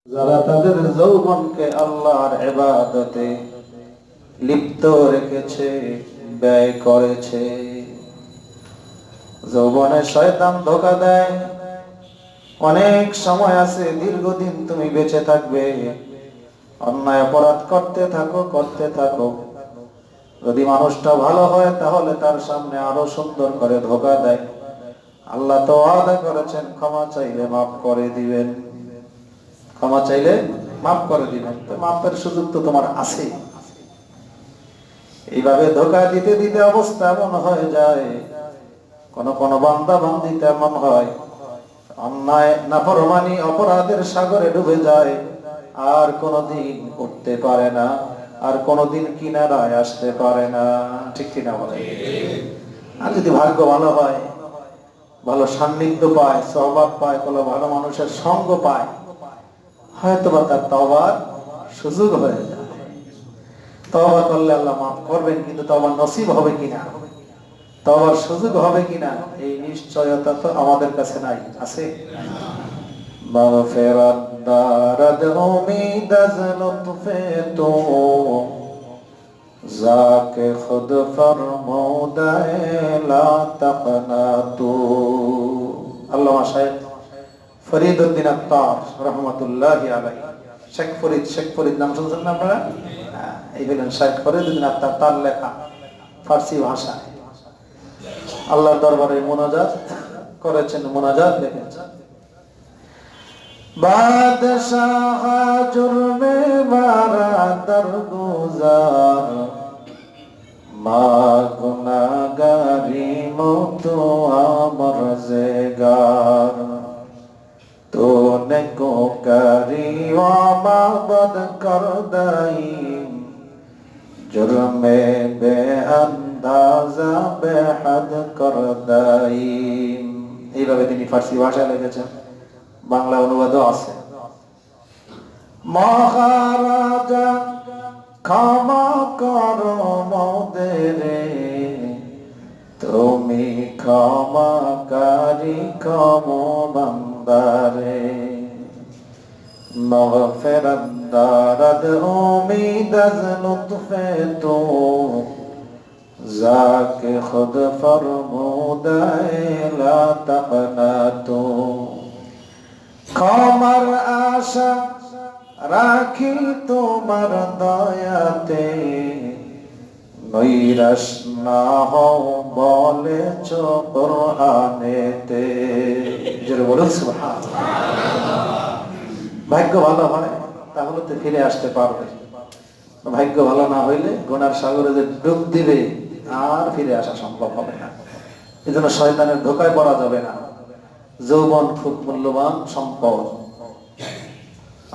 যারা তাদের যৌবনকে আল্লাহর ইবাদতে লিপ্ত রেখেছে, ব্যয় করেছে। যৌবনে শয়তান ধোঁকা দেয়। অনেক সময় আছে, দীর্ঘদিন তুমি বেঁচে থাকবে, অন্যায় অপরাধ করতে থাকো। যদি মানুষটা ভালো হয় তাহলে তার সামনে আরো সুন্দর করে ধোঁকা দেয়। আল্লাহ তো ওয়াদা করেছেন, ক্ষমা চাইলে মাফ করে দিবেন, ক্ষমা চাইলে মাফ করে দিবেন। তো মাফের সুযোগ তো তোমার আছে। এইভাবে ধোঁকা দিতে দিতে অবস্থা এমন হয়ে যায়, কোন কোন বান্দা বান্দিতে এমন হয়, অন্যায় নাফরমানি অপরাধের সাগরে ডুবে যায়, আর কোনদিন উঠতে পারে না, আর কোনদিন কিনারায় আসতে পারে না। ঠিক কিনা বলে? আর যদি ভাগ্য ভালো হয়, ভালো সান্নিধ্য পায়, সহবাদ পায়, কোনো ভালো মানুষের সঙ্গ পায়, হয়তোবা তার তওবার সুযোগ হয়ে যায়। তওবা করলে আল্লাহ মাফ করবেন, কিন্তু তওবা নসিব হবে কিনা, তওবার সুযোগ হবে কিনা, এই নিশ্চয়তা তো আমাদের কাছে নাই। আছে? মাগফিরাত দারাদ উমিদ আজ লুতফে তো যাকে খুদ ফরমুদায়ে লা তাকনাতু। আল্লামা শাইখ ফরিদউদ্দিন আত্তার রহমাতুল্লাহি আলাইহি, শেখ ফরিদ নাম শুনছেন না আপনারা? এই হলেন শেখ ফরিদউদ্দিন আত্তার, তার লেখা ফার্সি ভাষায় আল্লাহর দরবারে মুনাজাত করেছেন। মুনাজাত দেখেছেন, বাদশাহ জুরমে মারা দরগুজার, মা গুনাহগারি মতো আমর জেগার, तूने को करी व माबद कर दाई, जुर्मे बेअंदाजा बेहद कर दाई। এইভাবে তিনি ফার্সি ভাষায় লিখেছেন, বাংলা অনুবাদও আছে। মহারাজা ক্ষমা করো মোদেরে, তুমি ক্ষমাকারী ক্ষমাবান্দারে। মাগফিরাত দারাদ উমিদ আজ লুতফে তো যাকে খুদ ফরমুদায়ে লা তাকনাতু। ক্ষমার আশা রাখি তোমার দয়াতে, নৈরাশ না হও বলেছ কোরআনেতে। জোরে বলুন সুবহানাল্লাহ। ভাগ্য ভালো হয় তাহলে তো ফিরে আসতে পারবে, ভাগ্য ভালো না হইলে গুনার সাগরে যে ডুব দিবে, আর ফিরে আসা সম্ভব হবে না। এজন্য শয়তানের ধোঁকায় পড়া যাবে না। যৌবন খুব মূল্যবান সম্পদ।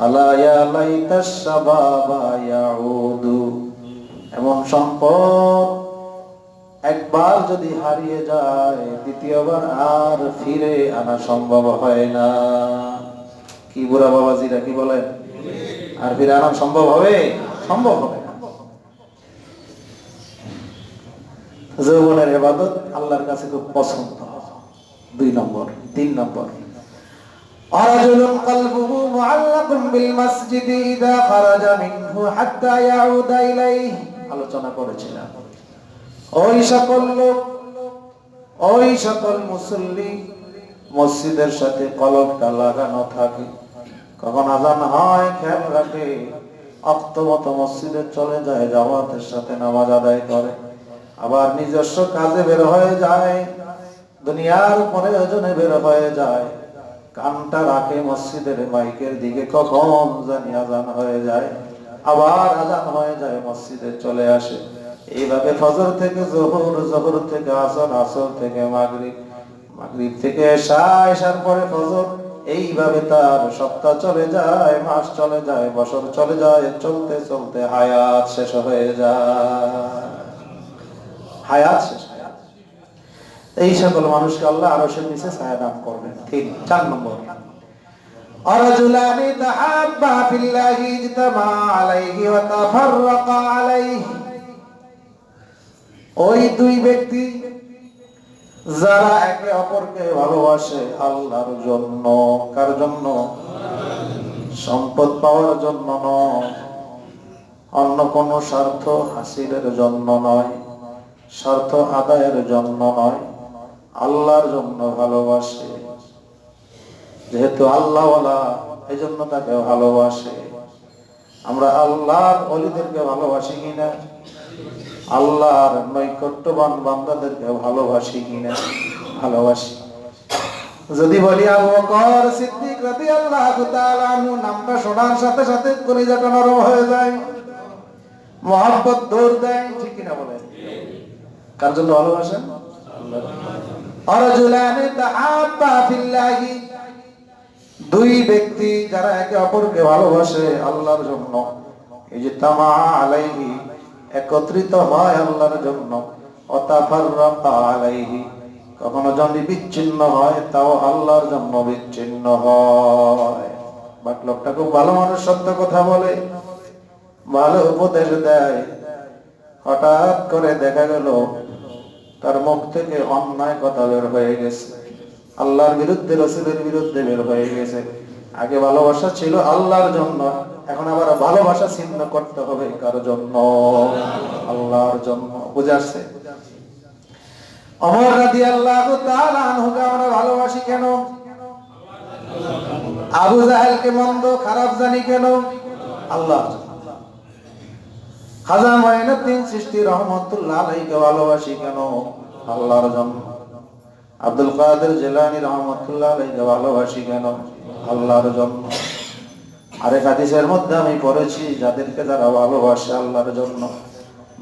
আলা ইয়া লাইতাশ শাবাবা ইয়াউদু, এমন সম্পদ একবার যদি হারিয়ে যায়, দ্বিতীয়বার আর ফিরে আনা সম্ভব হয় না। কি বুড়া বাবাজিরা কি বলেন? আর ফিরে আনা সম্ভব হবে? সম্ভব হবে না। যৌবনের ইবাদত আল্লাহর কাছে খুব পছন্দ। 2 নম্বর। 3 নম্বর, আরাজুলুন কলবুহু মুআল্লাকুন বিল মাসজিদ ইযা খারাজা মিনহু হাত্তা ইয়াউদা ইলাইহি। আলোচনা করেছিলাম, ওই সকল লোক, ওই সকল মুসল্লি মসজিদের সাথে কলবটা লাগানো থাকে, কখন আযান হয় খেয়াল রাখে, ওয়াক্ত মতো মসজিদে চলে যায়, জামাতের সাথে নামাজ আদায় করে, আবার নিজস্ব কাজে বের হয়ে যায়, দুনিয়ার প্রয়োজনে বের হয়ে যায়, কানটা রাখে মসজিদের মাইকের দিকে, কখন জানি আযান হয়ে যায়, আবার আযান হয়ে যায়, মসজিদে চলে আসে। এইভাবে ফজর থেকে যোহর, যোহর থেকে আসর, আসর থেকে মাগরিব, মাগরিব থেকে এশা, এশার পরে ফজর। এইভাবে তার সপ্তাহ চলে যায়, মাস চলে যায়, বছর চলে যায়, চলতে চলতে হায়াত শেষ হয়ে যায়। হায়াত শেষ। এই সকল মানুষকে আল্লাহ আরশের নিচে ছায়া দান করবেন। 4 নম্বর, আরজুলানি তাহাব্বা ফিল্লাহি ইজতামা আলাইহি ওয়া তাফাররাকা আলাইহি। ওই 2 ব্যক্তি যারা একে অপরকে ভালোবাসে আল্লাহর জন্য। কার জন্য? সম্পদ পাওয়ার জন্য নয়, অন্য কোনো স্বার্থ হাসিলের জন্য নয়, স্বার্থ আদায়ের জন্য নয়, আল্লাহর জন্য ভালোবাসে। যেহেতু আল্লাহওয়ালা, এই জন্য তাকে ভালোবাসে। আমরা আল্লাহর ওলিদেরকে ভালোবাসি কিনা? আল্লাহর নৈকট্যবান বান্দাদেরকে ভালোবাসি কিনা? ভালোবাসি। যদি বলি আবু বকর সিদ্দিক রাদিয়াল্লাহু তাআলা আনহু নামটা শোনার সাথে সাথে কলিজাটা নরম হয়ে যায়, মহব্বত দৌড় দেয়, ঠিক কিনা বলেন? কার জন্য ভালোবাসেন? আরজুলানি তাহাব্বা ফিল্লাহি, দুই ব্যক্তি যারা একে অপরকে ভালোবাসে আল্লাহর জন্য, এই যে তামা আলাইহি, একত্রিত হয় আল্লাহর জন্য, অতাফাররাকা আলাইহি, কখনো যদি বিচ্ছিন্ন হয় তাও আল্লাহর জন্য বিচ্ছিন্ন হয়। বাট লোকটা খুব ভালো মানুষ, সত্য কথা বলে, ভালো উপদেশ দেয়, হঠাৎ করে দেখা গেল তার মুখ থেকে অন্যায় কথা বের হয়ে গেছে, আল্লাহর বিরুদ্ধে, রাসূলের বিরুদ্ধে বের হয়ে গেছে। আগে ভালোবাসা ছিল আল্লাহর জন্য, এখন আবার ভালোবাসা ছিন্ন করতে হবে কার জন্য? আল্লাহর জন্য। বুঝে আসছে? ওমর রাদিয়াল্লাহু তাআলা আনহুকে আমরা ভালোবাসি কেন? আবু জাহেলকে মন্দ খারাপ জানি কেন? আল্লাহর জন্য। খাজা মঈনুদ্দিন চিশতি রাহমাতুল্লাহ আলাইহিকে ভালোবাসি কেন? আল্লাহর জন্য। আব্দুল কাদের জিলানী রাহমাতুল্লাহ আলাইহিকে ভালোবাসি কেন? আল্লাহর জন্য। আরেক হাদিসের মধ্যে আমি পড়েছি, যাদেরকে যারা ভালোবাসে আল্লাহর জন্য,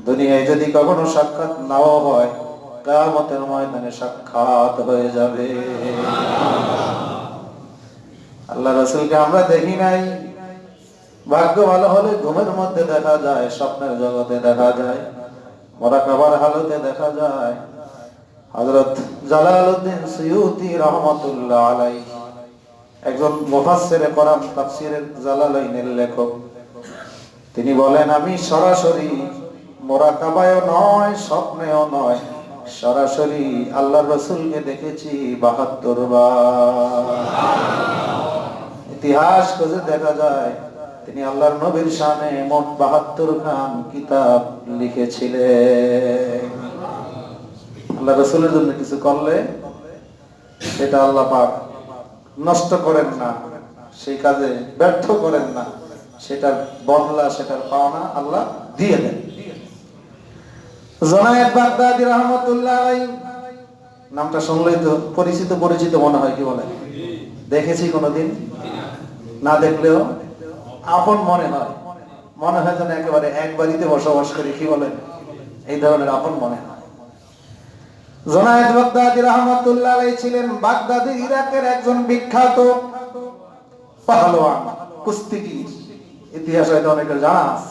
দুনিয়ায় যদি কখনো সাক্ষাৎ নাও হয়, কিয়ামতের ময়দানে সাক্ষাৎ হয়ে যাবে। আল্লাহ রাসূলকে আমরা দেখি নাই, ভাগ্য ভালো হলে ঘুমের মধ্যে দেখা যায়, স্বপ্নের জগতে দেখা যায়, মুরাকাবার হালতে দেখা যায়। হযরত জালালউদ্দিন সুয়ুতী রাহমাতুল্লাহ আলাইহি, একজন মুফাসসিরে কোরআন, তাফসীরের জালালাইনের লেখক, তিনি বলেন, আমি সরাসরি মুরাকাবায়ও নয়, স্বপ্নেও নয়, সরাসরি আল্লাহর রাসূলকে দেখেছি ৭২ বার। ইতিহাস খুঁজে দেখা যায় তিনি আল্লাহর নবীর শানে মোট ৭২ খান কিতাব লিখেছিলেন। আল্লাহ রাসূলের জন্য কিছু করলে সেটা আল্লাহ পাক নষ্ট করেন না, সেই কাজে ব্যর্থ করেন না, সেটার বদলা, সেটার পাওনা আল্লাহ দিয়ে দেন। জুনায়েদ বাগদাদী রাহমাতুল্লাহ আলাইহি, নামটা শুনলেই তো পরিচিত পরিচিত মনে হয়, কি বলে? দেখেছি কোনোদিন? না দেখলেও আপন মনে হয়, মনে হয় যেন একেবারে এক বাড়িতে বসবাস করি, কি বলেন? এই ধরনের আপন মনে হয়। জুনায়েদ বাগদাদী রাহমাতুল্লাহ আলাইহি ছিলেন বাগদাদের ইরাকের একজন বিখ্যাত পাহলওয়ান, কুস্তিগীর। ইতিহাস হয়তো অনেকের জানা আছে।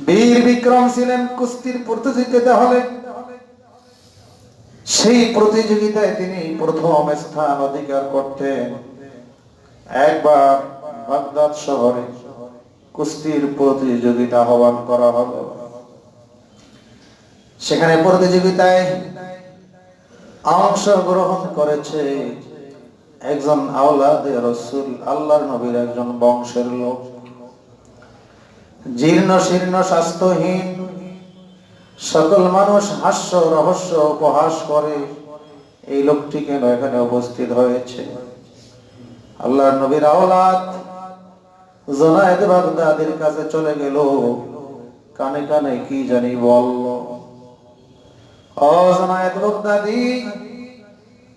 বীর বিক্রম ছিলেন। কুস্তির প্রতিযোগিতা হলে সেই প্রতিযোগিতায় তিনি প্রথম স্থান অধিকার করতেন। একবার বাগদাদ শহরে কুস্তির প্রতিযোগিতা আহ্বান করা হলো। সেখানে প্রতিযোগিতায় অংশগ্রহণ করেছে একজন আওলাদে রাসূল, আল্লাহর নবীর একজন বংশের লোক, জীর্ণ শীর্ণ, স্বাস্থ্যহীন। সকল মানুষ হাস্য রহস্য উপহাস করে, এই লোকটি কেন এখানে উপস্থিত হয়েছে? আল্লাহর নবীর আওলাদ জুনায়েদ বাগদাদীর কাছে চলে গেল, কানে কানে কি জানি বলল, ও জুনায়েদ বাগদাদী,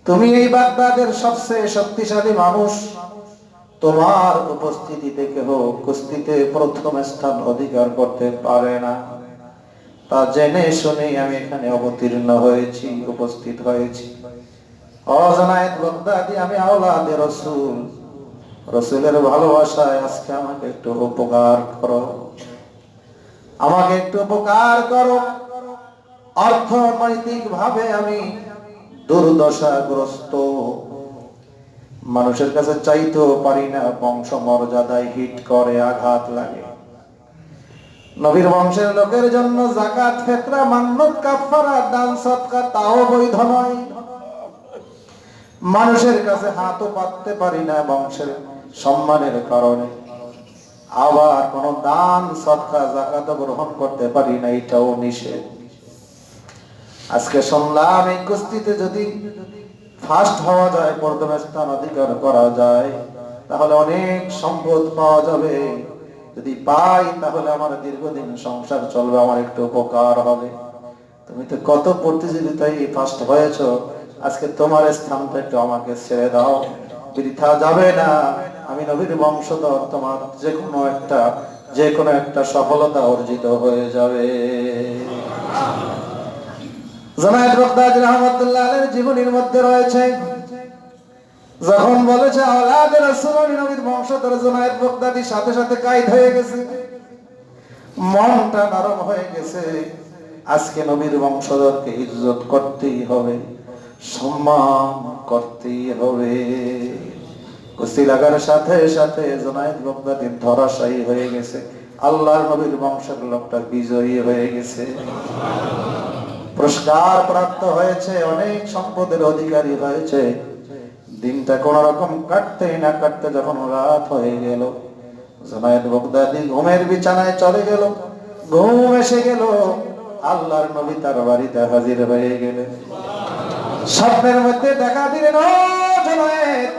তুমি এই বাগদাদের সবচেয়ে শক্তিশালী মানুষ, তোমার উপস্থিতিতে কেহ কুস্তিতে প্রথম স্থান অধিকার করতে পারে না, তা জেনে শুনে আমি এখানে অবতীর্ণ হয়েছি, উপস্থিত হয়েছি। ও জুনায়েদ বাগদাদী, আমি আওলাদে রাসূল, রাসূলের ভালোবাসায় আজকে আমাকে একটু উপকার করো, আমাকে একটু উপকার করো। অর্থনৈতিক ভাবে আমি দুর্দশাগ্রস্ত, মানুষের কাছে চাইতেও পারি না, বংশ মর্যাদায় হিট করে, আঘাত লাগে। নবীর বংশের লোকের জন্য যাকাত, ফিতরা, মান্নত, কাফারা, দান সদকা তাও বৈধ নয়। মানুষের কাছে হাতও পাততে পারি না, বংশের সম্মানের কারণে। আবার কোন দান সদকা যাকাত গ্রহণ করতে পারি না, এটাও নিষেধ। আজকে শুনলাম এই কুস্তিতে যদি ফার্স্ট হওয়া যায়, প্রথম স্থান অধিকার করা যায়, তাহলে অনেক সম্পদ পাওয়া যাবে। যদি পাই তাহলে আমার দীর্ঘদিন সংসার চলবে, আমার একটু উপকার হবে। তুমি তো কত প্রতিযোগিতায় ফার্স্ট হয়েছো, আজকে তোমার স্থানটা একটু আমাকে ছেড়ে দাও, বৃথা যাবে না। আমি নবীর বংশধর, তোমার যে কোনো একটা সফলতা অর্জিত হয়ে যাবে। জুনায়েদ বাগদাদী রাহমাতুল্লাহ আলাইহির জীবনীর মধ্যে রয়েছে, যখন বলেছে আওলাদে রাসূল নবীর বংশধর জুনায়েদ বাগদাদী, সাথে সাথে কায়েদ হয়ে গেছে, মনটা নরম হয়ে গেছে। আজকে নবীর বংশধরকে ইজ্জত করতেই হবে, সম্মান করতেই হবে। কুস্তি লাগার সাথে সাথে জুনায়েদ বাগদাদী ধরাশায়ী হয়ে গেছে, আল্লাহর নবীর বংশের লোকটা বিজয়ী হয়ে গেছে, পুরস্কার প্রাপ্ত হয়েছে, অনেক সম্পদের অধিকারী হয়েছে। দিনটা কোন রকম কাটতে না কাটতে যখন রাত হয়ে গেল, জুনায়েদ বাগদাদী ঘুমের বিছানায় চলে গেল। ঘুম এসে গেল, আল্লাহর নবী তার বাড়িতে হাজির হয়ে গেলেন। স্বপ্নের মধ্যে দেখা দিলেন, ও জুনায়েদ,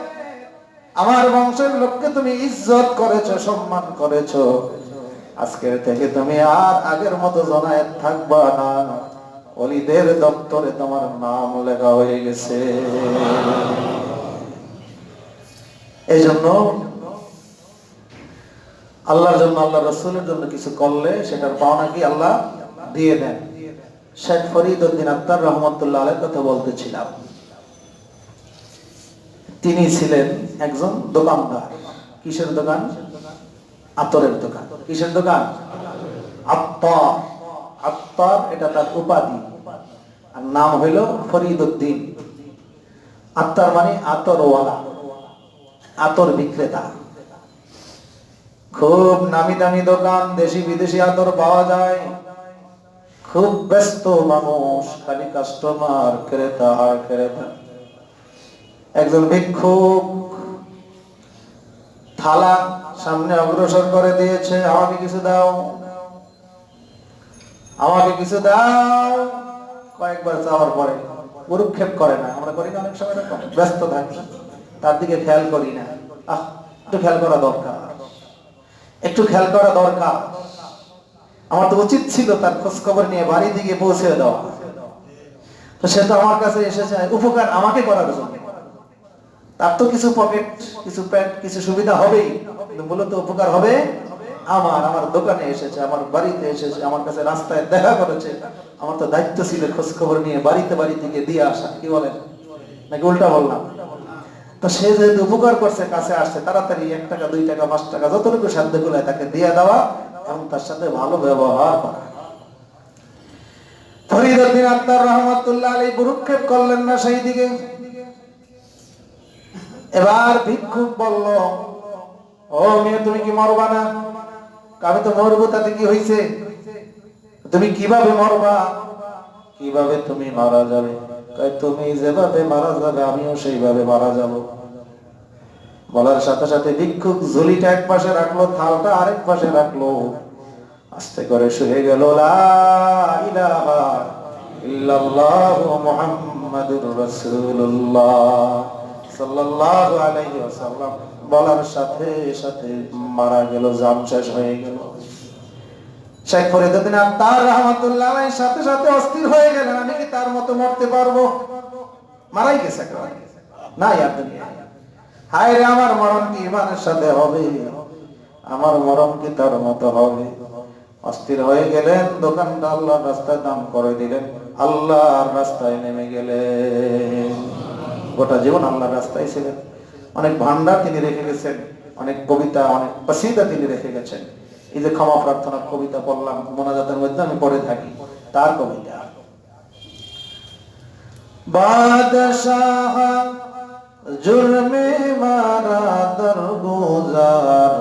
আমার বংশের লোককে তুমি ইজ্জত করেছো, সম্মান করেছো, আজকের থেকে তুমি আর আগের মতো জুনায়েদ থাকবা না, ওলিদের দপ্তরে তোমার নাম লেখা হয়ে গেছে। এই জন্য আল্লাহর জন্য, আল্লাহ রাসূলের জন্য কিছু করলে সেটার পাওনা কি আল্লাহ দিয়ে দেন। শেখ ফরিদউদ্দীন আত্তার রহমাতুল্লাহ আলাইহির কথা বলতেছিলাম। তিনি ছিলেন একজন দোকানদার। কিসের দোকান? আতরের দোকান। কিসের দোকান? আত্তার। আত্তার এটা তার উপাধি, আর নাম হইল ফরিদউদ্দীন। আত্তার মানে আতরওয়ালা, আতর বিক্রেতা। খুব নামি দামি দোকান, দেশি বিদেশি আতর পাওয়া যায়। খুব ব্যস্ত মানুষ, খালি কাস্টমার, ক্রেতা আর ক্রেতা। একজন ভিক্ষুক থালা সামনে অগ্রসর করে দিয়েছে, আমাকে কিছু দাও, আমাকে কিছু দাও। কয়েকবার চাওয়ার পরে ভ্রুক্ষেপ করে না। আমরা করি না অনেক সময়, ব্যস্ত থাকি, তার দিকে খেয়াল করি না। একটু খেয়াল করা দরকার, একটু খেয়াল করা দরকার। আমার তো উচিত ছিল তার খোঁজ খবর নিয়ে বাড়ি দিকে পৌঁছে দেওয়া। তো সে তো আমার কাছে এসেছে উপকার আমাকে করার জন্য। তার তো কিছু পকেট, কিছু প্যান্ট, কিছু সুবিধা হবেই, কিন্তু মূলত উপকার হবে আমার দোকানে এসেছে, আমার বাড়িতে এসেছে, আমার কাছে রাস্তায় দেখা করেছে। আমার তো দায়িত্ব ছিল খোঁজ খবর নিয়ে বাড়িতে দিকে দিয়ে আসা। কি বলেন, নাকি উল্টা বললাম? তো সে যেহেতু উপকার করছে, কাছে আসছে, তাড়াতাড়ি 1 টাকা 2 টাকা 5 টাকা যতটুকু সাধ্য করে তাকে দিয়ে দেওয়া এবং তার সাথে ভালো ব্যবহার করা। ফরিদউদ্দীন আত্তার রহমাতুল্লাহ আলাইহি ভ্রুক্ষেপ করলেন না সেই দিকে। এবার ভিক্ষুক বলল, ও মেয়ে, তুমি কি মরবা না? আমি তো মরবো, তাতে কি হয়েছে? তুমি কিভাবে মরবা? কিভাবে তুমি মারা যাবে? তুমি যেভাবে মারা যাবে আমিও সেইভাবে মারা যাব। বলার সাথে সাথে ভিক্ষুক ঝুলিটা এক পাশে রাখলো, থালটা আরেক পাশে রাখলো, আস্তে করে শুয়ে গেল, লা ইলাহা ইল্লাল্লাহু মুহাম্মাদুর রাসূলুল্লাহ সাল্লাল্লাহু আলাইহি ওয়াসাল্লাম। বলার সাথে সাথে মারা গেল, জান শেষ হয়ে গেল। শেখ ফরিদউদ্দীন আত্তার রহমাতুল্লাহ আলাইহির সাথে সাথে অস্থির হয়ে গেলেন, আমি কি তার মতো মরতে পারবো? মারাই গেছে একেবারে, না আর দুনিয়া। হায় রে, আমার মরণ কি ইমানের সাথে হবে? আমার মরণ কি তার মতো হবে? অস্থির হয়ে গেলেন। দোকানটা আল্লাহর রাস্তায় দান করে দিলেন, আল্লাহর রাস্তায় নেমে গেলেন। গোটা জীবন আল্লাহর রাস্তায় ছিলেন। অনেক ভান্ডার তিনি রেখে গেছেন, অনেক কবিতা, অনেক কসিদা তিনি রেখে গেছেন। এই যে ক্ষমা প্রার্থনার কবিতা পড়লাম, মোনাজাতের মধ্যে আমি পড়ে থাকি, তার কবিতা। বাদশাহ জুলমে মারা দরগুজার,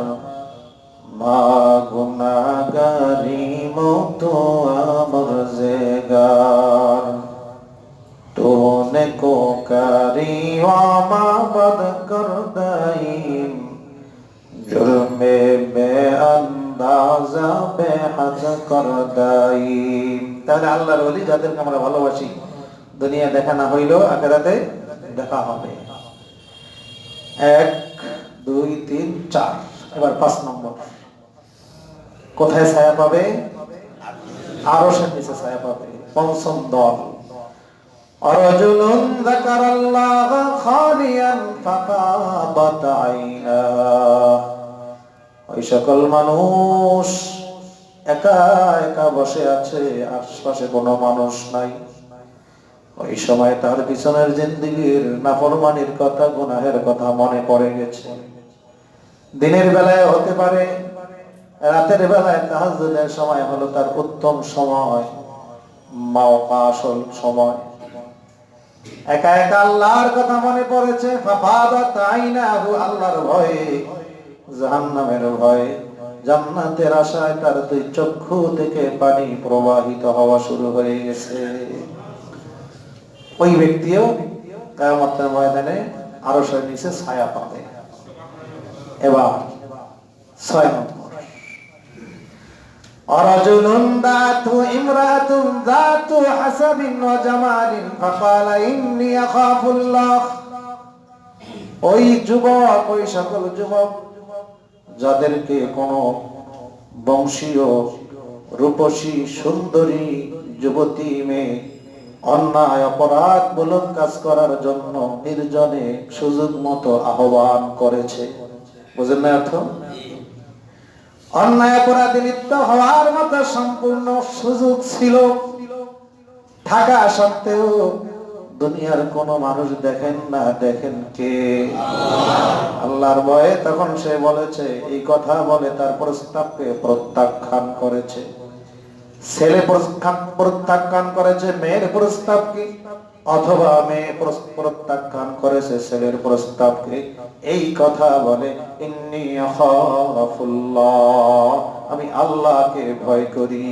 মা গুনাহগারি মতো আমরজেগার, তোনে কো কারি ওয়া মাবদ কর দাইম, কারদাইম। তাহলে আল্লাহর ওলি যাদেরকে আমরা ভালোবাসি, দুনিয়া দেখা না হইলেও আখিরাতে দেখা হবে। 1 2 3 4। এবার 5 নম্বর, কোথায় ছায়া পাবে? আরশের নিচে ছায়া পাবে। পঞ্চম দল, রাজুলুন যাকারাল্লাহ খালিয়ান ফাফাদাত আইনা। ওই সকল মানুষ একা একা বসে আছে, আশপাশে কোনো মানুষ নাই। ওই সময় তার পিছনের জিন্দেগির নাফরমানির কথা, গুনাহের কথা মনে পড়ে গেছে। দিনের বেলায় হতে পারে, রাতের বেলায় তাহাজ্জুদের সময় হলো তার উত্তম সময়, আসল সময়। একা একা আল্লাহর কথা মনে পড়েছে। ফাফাদাত আইনাহু, আল্লাহর ভয়ে, জাহান্নামের ভয়ে, জান্নাতের আশায় তার দুই চক্ষু থেকে পানি প্রবাহিত হওয়া শুরু হয়ে গেছে। ওই ব্যক্তিও কিয়ামতের ময়দানে আরশের নিচে ছায়া পাবে। এবার 6 নম্বর, রাজুলুন দাতু ইমরাতুন যাতু হাসাবিন ওয়া জামালিন ফাকালা ইন্নী আখাফুল্লাহ। ওই যুবক, ওই সকল যুবক যাদেরকে কোনো বংশীয় রূপসী সুন্দরী যুবতী মেয়ে অন্যায় অপরাধ মূলক কাজ করার জন্য নির্জনে সুযোগ মতো আহ্বান করেছে। বুঝেন না অর্থ? অন্যায় অপরাধে লিপ্ত হওয়ার মতো সম্পূর্ণ সুযোগ ছিল, থাকা সত্ত্বেও দুনিয়ার কোন মানুষ দেখেন না। দেখেন কে? আল্লাহর ভয়ে তখন সে বলেছে, এই কথা বলে তার প্রস্তাবকে প্রত্যাখ্যান করেছে। ছেলে প্রত্যাখ্যান করেছে মেয়ের প্রস্তাবকে, অথবা মেয়ে প্রত্যাখ্যান করেছে ছেলের প্রস্তাবকে। এই কথা বলে, ইন্নী আখাফুল্লাহ, আমি আল্লাহকে ভয় করি,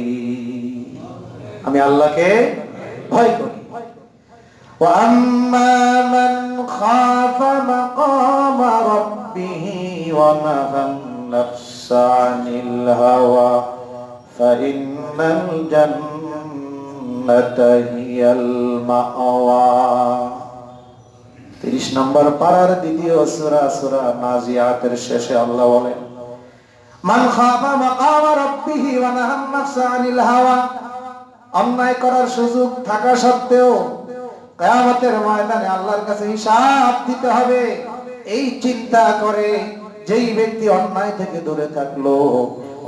আমি আল্লাহকে ভয় করি। ওয়া আম্মা মান খাফা মাকামা রাব্বিহি ওয়া নাহান নাফসা আনিল হাওয়া ফাইন্নাল জান্নাতা হিয়াল মাওয়া। 30 নম্বর পারার দ্বিতীয় সূরা, সূরা নাজিয়াতের শেষে আল্লাহ বলেন, মান খাফা মাকামা রাব্বিহি ওয়া নাহান নাফসা আনিল হাওয়া। অন্যায় করার সুযোগ থাকা সত্ত্বেও কিয়ামতের ময়দানে আল্লাহর কাছে হিসাব দিতে হবে, এই চিন্তা করে যেই ব্যক্তি অন্যায় থেকে দূরে থাকলো,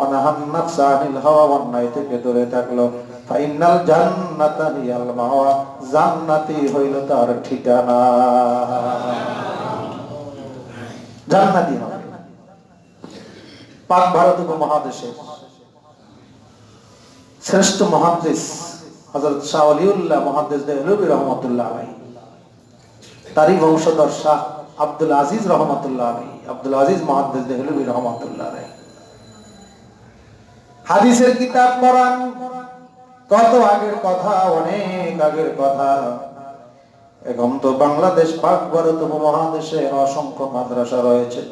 অনাহান নাফসা আনিল হাওয়া, অন্যায় থেকে দূরে থাকলো, ফাইনাল জান্নাতা হিয়াল মাওয়া, জান্নাতি হইল তার ঠিকানা, জান্নাতি হবে। পাক ভারত উপমহাদেশের শ্রেষ্ঠ মুহাদ্দিস হযরত শাহ ওলিউল্লাহ মুহাদ্দিস দেহলভী রহমাতুল্লাহ আলাইহি, তারই বংশধর শাহ আব্দুল আজিজ রহমাতুল্লাহ আলাইহি, আব্দুল আজিজ মুহাদ্দিস দেহলভী রহমাতুল্লাহ আলাইহি হাদিসের কিতাব পড়ান। কত আগের কথা, অনেক আগের কথা। এখন তো বাংলাদেশ পাক ভারত উপমহাদেশে অসংখ্য মাদ্রাসা রয়েছে,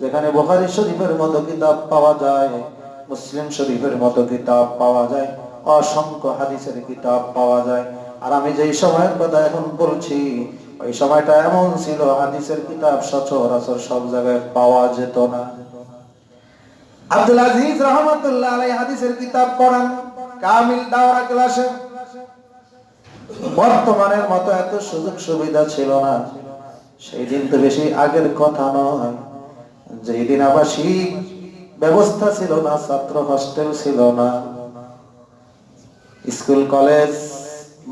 যেখানে বুখারী শরীফের মতো কিতাব পাওয়া যায়, মুসলিম শরীফের মতো কিতাব পাওয়া যায়, অসংখ্য হাদিসের কিতাব পাওয়া যায়। আর আমি যেই সময়ের কথা এখন বলছি, ওই সময়টা এমন ছিল হাদিসের কিতাব সচরাচর সব জায়গায় পাওয়া যেত না। আব্দুল আজিজ রহমাতুল্লাহ আলাইহি হাদিসের কিতাব পড়ান কামিল দাওরা ক্লাসে। বর্তমানের মতো এত সুযোগ সুবিধা ছিল না, সেই দিন তো বেশি আগের কথা নয়, যেই দিন আবাসিক ব্যবস্থা ছিল না, ছাত্র হস্টেল ছিল না, স্কুল কলেজ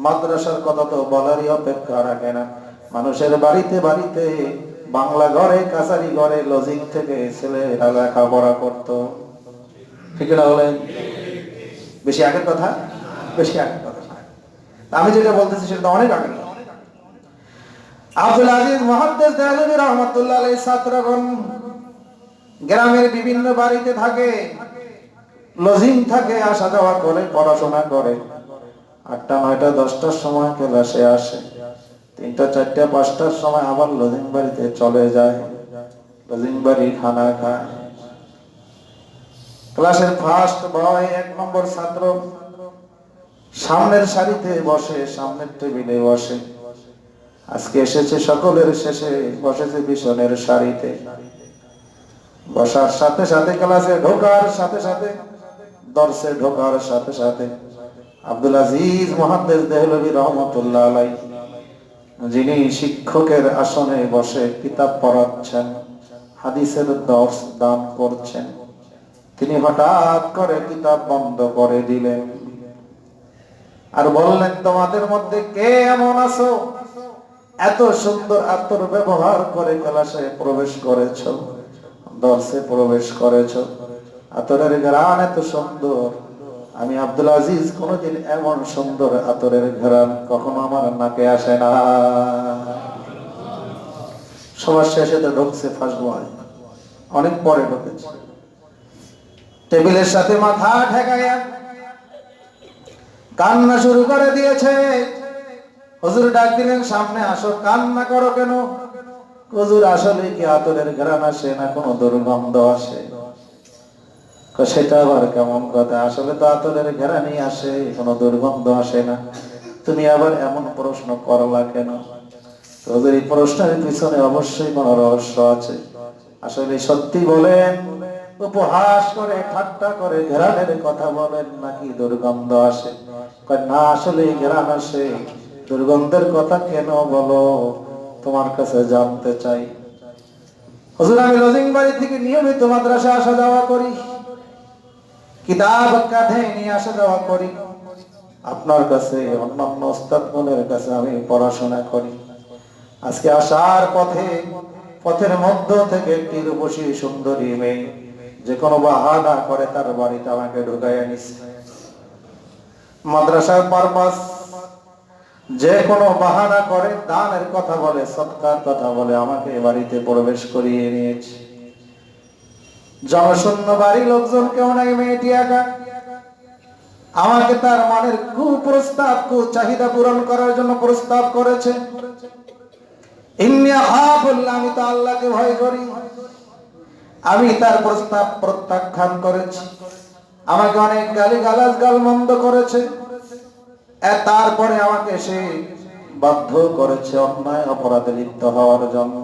মাদ্রাসার কথা তো বলারই অপেক্ষা রাখে না। মানুষের বাড়িতে বাড়িতে, বাংলা ঘরে, কাছারি ঘরে, লজিং থেকে ছেলেরা লেখাপড়া করতো। ঠিক না বলেন? বেশি আগের কথা, বেশি আগের কথা। আমি যেটা বলতেছি সেটা অনেক আগের কথা। আব্দুল আজিজ মুহাদ্দিস দেহলভী রহমাতুল্লাহ আলাইহির ছাত্রগণ গ্রামের বিভিন্ন বাড়িতে থাকে, লজিং থাকে, আসা যাওয়া করে, পড়াশোনা করে। 8টা 9টা 10টার সময় ক্লাসে আসে, 3টা 4টা 5টার সময় আবার লজিং বাড়িতে চলে যায়, লজিং বাড়ি খানা খায়। ক্লাসের ফার্স্ট বয়, 1 নম্বর ছাত্র, সামনের সারিতে বসে, সামনের টেবিলে বসে। আজকে এসেছে সকলের শেষে, বসেছে পিছনের সারিতে। বসার সাথে সাথে, ক্লাসে ঢোকার সাথে সাথে, দর্শে ঢোকার সাথে সাথে আব্দুল আজিজ মুহাদ্দিস দেহলভী রহমাতুল্লাহ আলাইহি, যিনি শিক্ষকের আসনে বসে কিতাব পড়াচ্ছেন, হাদিসের দর্স দান করছেন, তিনি হঠাৎ করে কিতাব বন্ধ করে দিলেন আর বললেন, তোমাদের মধ্যে কে এমন আছো এত সুন্দর আতর ব্যবহার করে ক্লাসে প্রবেশ করেছ, দর্শে প্রবেশ করেছ, আতরের ঘ্রাণ এত সুন্দর, আমি আব্দুল আজিজ কোনদিন এমন সুন্দর আতরের ঘ্রাণ কখনো আমার নাকে আসে না। সবার শেষে তো ঢুকছে ফার্স্ট বয়, অনেক পরে ঢুকেছে। টেবিলের সাথে মাথা ঠেকাইয়া কান্না শুরু করে দিয়েছে। হুজুর ডাক দিলেন, সামনে আসো। কান্না করো কেন? হুজুর, আসলে কি আতরের ঘ্রাণ আসে না কোনো দুর্গন্ধ আসে? সেটা আবার কেমন কথা? আসলে তো আতরের ঘ্রাণই আসে, কোনো দুর্গন্ধ আসে না। তুমি আবার এমন প্রশ্ন করলা কেন? হুজুর, এই প্রশ্নের পিছনে অবশ্যই কোনো রহস্য আছে। আসলে সত্যি বলেন, উপহাস করে ঠাট্টা করে ঘ্রাণের কথা বলেন নাকি দুর্গন্ধ আসে? না, আসলে ঘ্রাণ আসে। দুর্গন্ধের কথা কেন বলো? তোমার কাছে জানতে চাই। হুজুর, আমি লজিং বাড়ি থেকে নিয়মিত মাদ্রাসা আসা যাওয়া করি, কিতাব কাঁধে নিয়ে আসা যাওয়া করি, আপনার কাছে, অন্যান্য ওস্তাদগণের কাছে আমি পড়াশোনা করি। আজকে আসার পথে, পথের মধ্য থেকে একটি রূপসী সুন্দরী মেয়ে যে কোনো বাহানা করে তার বাড়িতে আমাকে ঢুকাইয়া নিচ্ছে। মাদ্রাসার পারপাস, যে কোনো বাহানা করে, দানের কথা বলে, সদকার কথা বলে, আমাকে বাড়িতে প্রবেশ করিয়ে নিয়েছে। জনশূন্য বাড়ি, লোকজন কেউ নাই, মেয়েটি একা। আমাকে তার মনের কুপ্রস্তাব, চাহিদা পূরণ করার জন্য প্রস্তাব করেছে। আমি তো আল্লাহকে ভয় করি। আমি তার প্রস্তাব প্রত্যাখ্যান করেছি। আমাকে অনেক গালিগালাজ, গালমন্দ করেছে। তারপরে আমাকে সে বাধ্য করেছে অন্যায় অপরাধে লিপ্ত হওয়ার জন্য।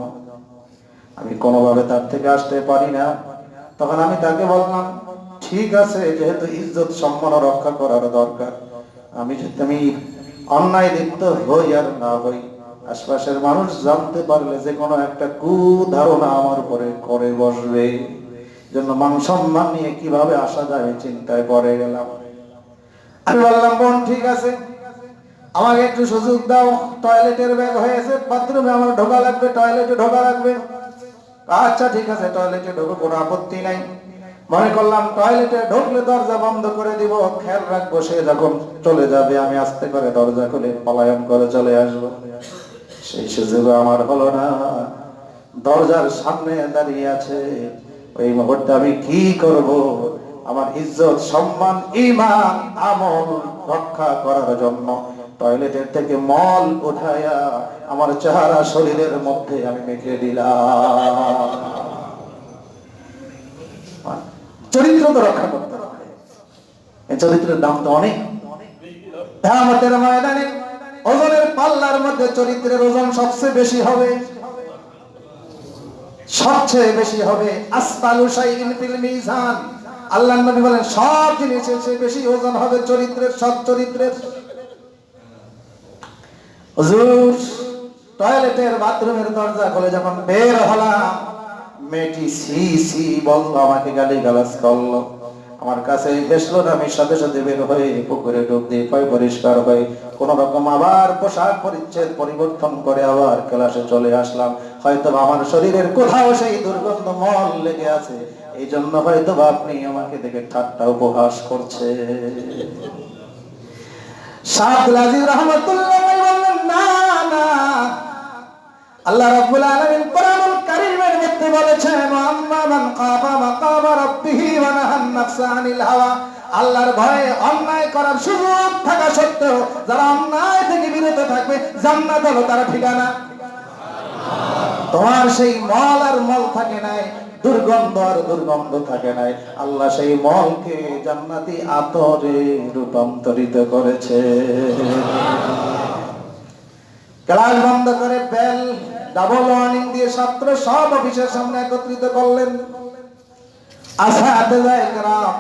আমি কোনোভাবে তার থেকে আসতে পারি না। তখন আমি তাকে বললাম, ঠিক আছে, যেহেতু ইজ্জত সম্মান রক্ষা করার দরকার, আমি অন্যায় লিপ্ত হই আর না হই, আশপাশের মানুষ জানতে পারলে যে কোনো একটা কুধারণা আমার উপরে করে বসবে, জন্য মান সম্মান নিয়ে কিভাবে আসা যায় চিন্তায় পড়ে গেলাম। আমি বললাম, বোন, ঠিক আছে, আমাকে একটু সুযোগ দাও। টয়লেটের ব্যাগ হয়েছে, বাথরুমে আমার ঢোকা লাগবে, টয়লেটে ঢোকা লাগবে। আচ্ছা ঠিক আছে, টয়লেটে ঢোকো, কোনো আপত্তি নাই। মনে করলাম টয়লেটে ঢুকলে দরজা বন্ধ করে দিব, খেয়াল রাখবো সে যখন চলে যাবে আমি আস্তে করে দরজা খুলে পলায়ন করে চলে আসবো। সেই সুযোগ আমার হলো না। দরজার সামনে দাঁড়িয়ে আছে। ওই মুহূর্তে আমি কি করব? আমার ইজ্জত, সম্মান, ঈমান, আমল রক্ষা করার জন্য টয়লেটের থেকে মল উঠায়া আমার চেহারা শরীরের মধ্যে আমি মেখে দিলাম। চরিত্র তো রক্ষা করতে হবে। এই চরিত্রের দাম তো অনেক। কিয়ামতের ময়দানে ওজনের পাল্লার মধ্যে চরিত্রের ওজন সবচেয়ে বেশি হবে, সবচেয়ে বেশি হবে। আসফালু শাইইন ফিল মিজান, আল্লাহর নবী বলেন, সব জিনিসের চেয়ে বেশি ওজন হবে চরিত্রের, সৎ চরিত্রের। হুজুর, টয়লেটের বাথরুমের দরজা খুলে যখন বের হলাম, মেয়েটি সি সি বলল, আমাকে গালিগালাজ করলো, আমার কাছে বেসলো না। আমি সাথে সাথে বের হয়ে পুকুরে ডুব দিয়ে পায় পরিষ্কার হয়ে কোন রকম আবার পোশাক পরিচ্ছদ পরিবর্তন করে আবার ক্লাসে চলে আসলাম। হয়তো আমার শরীরের কোথাও সেই দুর্গন্ধ মল লেগে আছে, এই জন্য হয়তো আপনি আমাকে দেখে ঠাট্টা উপহাস করছে। শাহ আব্দুল আজিজ রাহমাতুল্লাহ বললেন, না না, আল্লাহ রাব্বুল আলামিন কোরআনুল কারীমের মধ্যে বলেছেন, আম্মা মান খাফা মাকাম রাব্বিহি ওয়া নাহান নাফসা আনিল হাওয়া। আল্লাহর ভয়ে অন্যায় করার সুযোগ থাকা সত্ত্বেও যারা অন্যায় থেকে বিরত থাকবে, জান্নাত হলো তার ঠিকানা। তোমার সেই মল আর মল থাকে নাই, দুর্গন্ধ আর দুর্গন্ধ থাকে নাই, আল্লাহ সেই মলকে জান্নাতি আতরে রূপান্তরিত করেছে। ক্লাস বন্ধ করে বেল ডাবল ওয়ার্নিং দিয়ে ছাত্র সব অফিসের সামনে একত্রিত করলেন। আসাতেজায়ে কেরাম,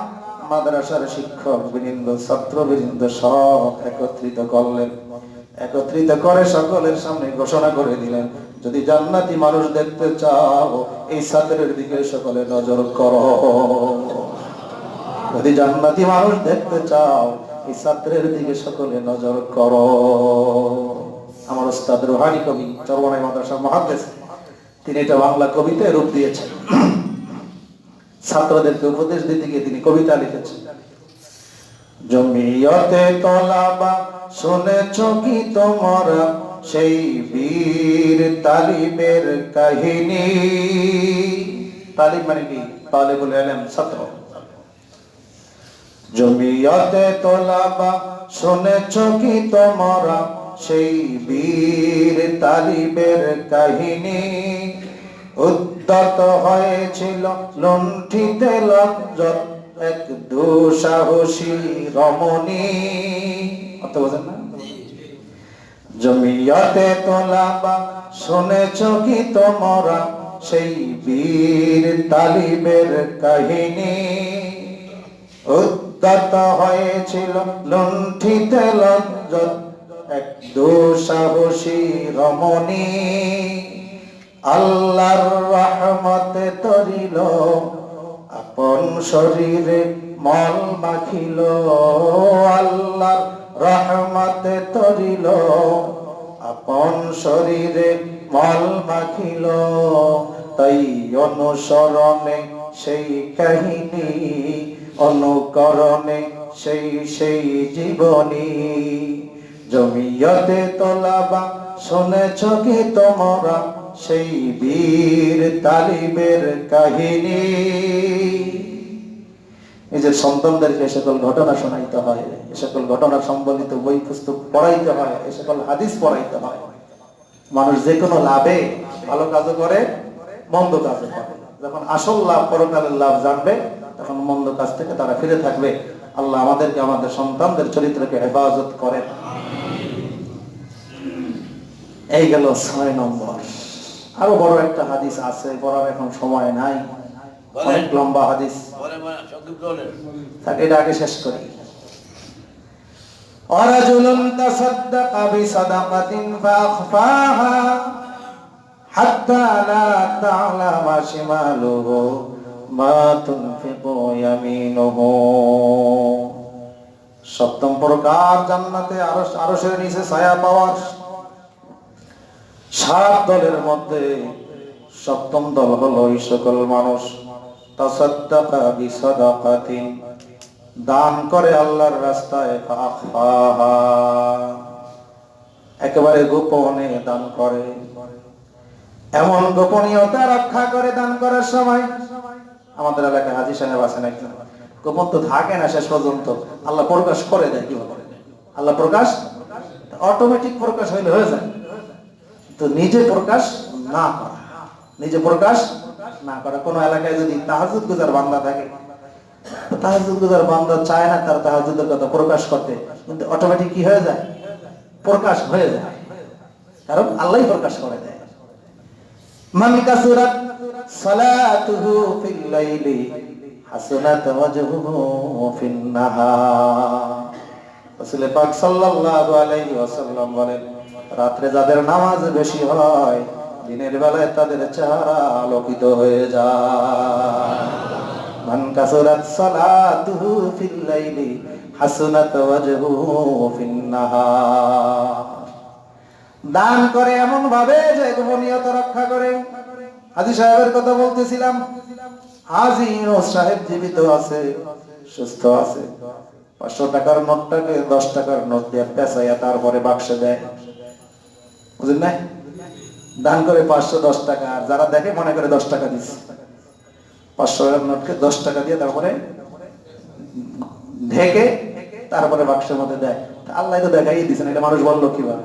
মাদ্রাসার শিক্ষক বৃন্দ, ছাত্র বৃন্দ সব একত্রিত করলেন। একত্রিত করে সকলের সামনে ঘোষণা করে দিলেন, যদি জান্নাতি মানুষ দেখতে চাও এই ছাত্রের দিকে সকলে নজর করো। যদি জান্নাতি মানুষ দেখতে চাও এই ছাত্রের দিকে সকলে নজর করো। আমার ওস্তাদ রুহানি কবি, চরমনাই মাদ্রাসার মুহাদ্দিস, তিনি এটা বাংলা কবিতায় রূপ দিয়েছেন। ছাত্রদেরকে উপদেশ দিতে গিয়ে তিনি কবিতা লিখেছেন। জমিয়তে তলাবা শুনেছ কি তোমরা সেই বীর তালিবের কাহিনী? তালিব মানে কি? তালিবুল ইলম, ছাত্র। জমিয়তে তলাবা শুনেছ কি তোমরা সেই বীর তালিবের কাহিনী? উদ্যত হয়েছিল লুণ্ঠিতে লজ্জত এক দুঃসাহসী রমণী। অর্থ বোঝেন না? জমিয়তে তোলাবা শুনেছ কি তোমরা সেই বীর তালিবের কাহিনী? উদ্যত হয়েছিল লুণ্ঠিতে লজ্জত এক দুঃসাহসী রমণী। আল্লাহর রহমতে তরিল আপন শরীরে মল মাখিল। আল্লাহর রহমতে তরিল আপন শরীরে মল মাখিল। তাই অনুসরণে সেই কাহিনী, অনুকরণে সেই জীবনী। জমিয়তে তোলাবা শুনেছ কি তোমরা সেই বীর তালিবের কাহিনী? এই যে সন্তানদেরকে এ সকল ঘটনা শোনাইতে হয়, এ সকল ঘটনা সম্বলিত বই পুস্তক পড়াইতে হয়, এ সকল হাদিস পড়াইতে হয়। মানুষ যে কোনো লাভে ভালো কাজও করে, মন্দ কাজও করে। যখন আসল লাভ, পরকালের লাভ জানবে, তখন মন্দ কাজ থেকে তারা ফিরে থাকবে। আল্লাহ আমাদেরকে, আমাদের সন্তানদের চরিত্রকে হেফাজত করেন। এই গেল 6 নম্বর। আরো বড় একটা হাদিস আছে, পড়ার এখন সময় নাই, অনেক লম্বা হাদিস, এটা আগে শেষ করি। ওয়ারাজুলুন তাসাদদাকা বিসাদাকাতিন ফাআখফাহা হাত্তা লা তা'লামা শিমালুহু মা তুনফিকু ইয়ামিনুহু। সপ্তম প্রকার জান্নাতে আরশের নিচে ছায়া পাওয়ার 7 দলের মধ্যে সপ্তম দল হলো এই সকল মানুষ তাসাদদাকা বিসাদাকাতিন, দান করে আল্লাহর রাস্তায়, ফাআখফাহা, একেবারে গোপনে দান করে। এমন গোপনীয়তা রক্ষা করে দান করার সময়। আমাদের এলাকায় হাজী সাহেব আছেন একজন, গোপন তো থাকে না শেষ পর্যন্ত, আল্লাহ প্রকাশ করে দেয়। কি বলে? আল্লাহ প্রকাশ অটোমেটিক প্রকাশ হইলে হয়ে যায়। তো নিজে প্রকাশ না করা, নিজে প্রকাশ না করা। কোন এলাকায় যদি তাহাজ্জুদ গুজার বান্দা থাকে, তাহাজ্জুদ গুজার বান্দা চায় না তার তাহাজ্জুদের কথা প্রকাশ করতে, কিন্তু অটোমেটিক কি হয়ে যায়? প্রকাশ হয়ে যায়, কারণ আল্লাহই প্রকাশ করে দেয়। মান কাসুরাত সালাতুহু ফিল লাইলি হাসানাত ওয়াজহুহু ফিন নাহার। রাসূল পাক সাল্লাল্লাহু আলাইহি ওয়াসাল্লাম বলেন, রাতে যাদের নামাজ বেশি হয়, দিনের বেলায় তাদের চেহারা আলোকিত হয়ে যায়। মান কাসুরাত সালাতুহু ফিল লাইলি হাসানাত ওয়াজহুহু ফিন নাহার। দান করে এমন ভাবে যে গোপনীয়তা রক্ষা করে। হাজী সাহেবের কথা বলতেছিলাম। হাজী সাহেব জীবিত আছে, সুস্থ আছে। 500 টাকার নোটটাকে 10 টাকার নোট দিয়ে পেঁচাইয়া তারপরে বাক্সে দেয়, বুঝলেন না? দান করে 510 টাকা, আর যারা দেখে মনে করে 10 টাকা দিচ্ছে। 500 টাকার নোটকে 10 টাকা দিয়ে তারপরে ঢেকে তারপরে বাক্সের মধ্যে দেয়। আল্লাহ তো দেখাই দিচ্ছেন, এটা মানুষ বললো কিভাবে?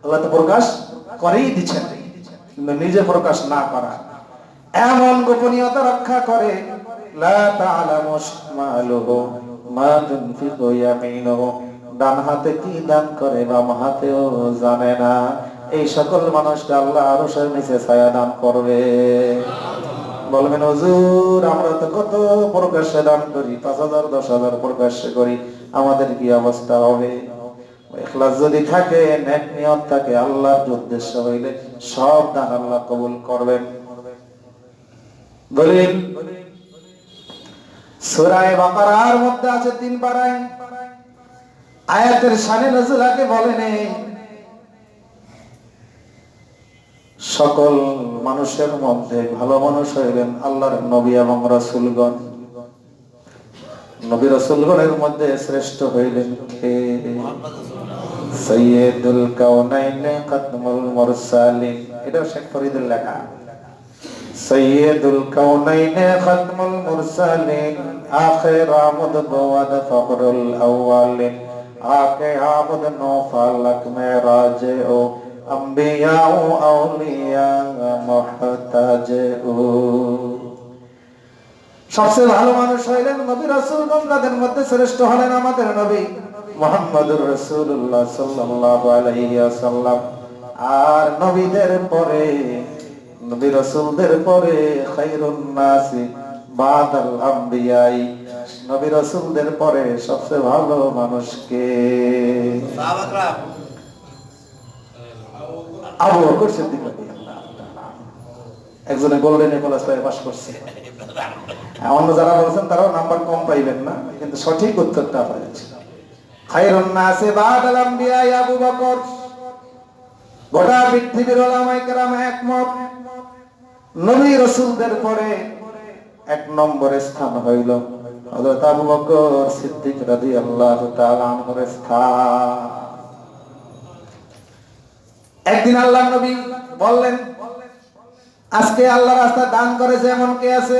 আল্লাহ তো প্রকাশ করেই দিচ্ছেন, কিন্তু নিজে প্রকাশ না করা। এমন গোপনীয়তা রক্ষা করে, লা তা'লামু শিমালুহু মা তুনফিকু ইয়ামিনুহু, ডান হাতে কি দান করে বাম হাতেও জানে না। এই সকল মানুষকে আল্লাহ আরশের নিচে ছায়া দান করবে। বলবেন হুজুর আমরা তো কত প্রকাশ্যে দান করি, 5,000 10,000 প্রকাশ্যে করি, আমাদের কি অবস্থা হবে? ইখলাস যদি থাকে, নেক নিয়ত থাকে, আল্লাহর উদ্দেশ্য হইলে সব দান আল্লাহ কবুল করবেন। দলিল সূরা বাকারার মধ্যে আছে 3 পারায়। আয়াতের শানে নজুল আগে বলেন সকল মানুষের মধ্যে ভালো মানুষ হইলেন আল্লাহর নবী এবং রাসূলগণ। নবী রাসূলগণের মধ্যে শ্রেষ্ঠ হইলেন কে? সাইয়্যিদুল কাউনাইন খাতমুল মুরসালিন। এটা শেখ ফরিদের লেখা। সাইয়্যিদুল কাউনাইন খাতমুল মুরসালিন আখির আমদ বাওয়াদ ফখরুল আউয়ালিন আকে আমদ নফালক মেরাজ ও আম্বিয়া ও আউলিয়া মুহতাজ ও। সবচেয়ে ভালো মানুষ হইলেন নবী রাসূলগণ, তাদের মধ্যে শ্রেষ্ঠ হলেন আমাদের নবী মুহাম্মদুর রাসূলুল্লাহ সাল্লাল্লাহু আলাইহি ওয়াসাল্লাম। আর নবীদের পরে, নবী রাসূলদের পরে খায়রুন নাসি বাদাল আম্বিয়াই, নবী রাসূলদের পরে সবচেয়ে ভালো মানুষ কে? সাহাবারা। আবু বকর সিদ্দিক রাদিয়াল্লাহু তাআলা। একজনে গোল্ডেন এপলাস পাস করছে, অন্য যারা বলছেন তারাও নাম্বার কম পাইবেন না, কিন্তু সঠিক উত্তরটা হয়েছে খায়রুন নাসি বাদাল আম্বিয়াই আবু বকর। গোটা পৃথিবীর উলামায়ে কেরাম একমত, নবী রাসূলদের পরে 1 নম্বরে স্থান হইল হযরত আবু বকর সিদ্দিক রাদিয়াল্লাহু তাআলা আনহুর স্থান। একদিন আল্লাহর নবী বললেন, আজকে আল্লাহর রাস্তায় দান করেছে এমন কে আছে?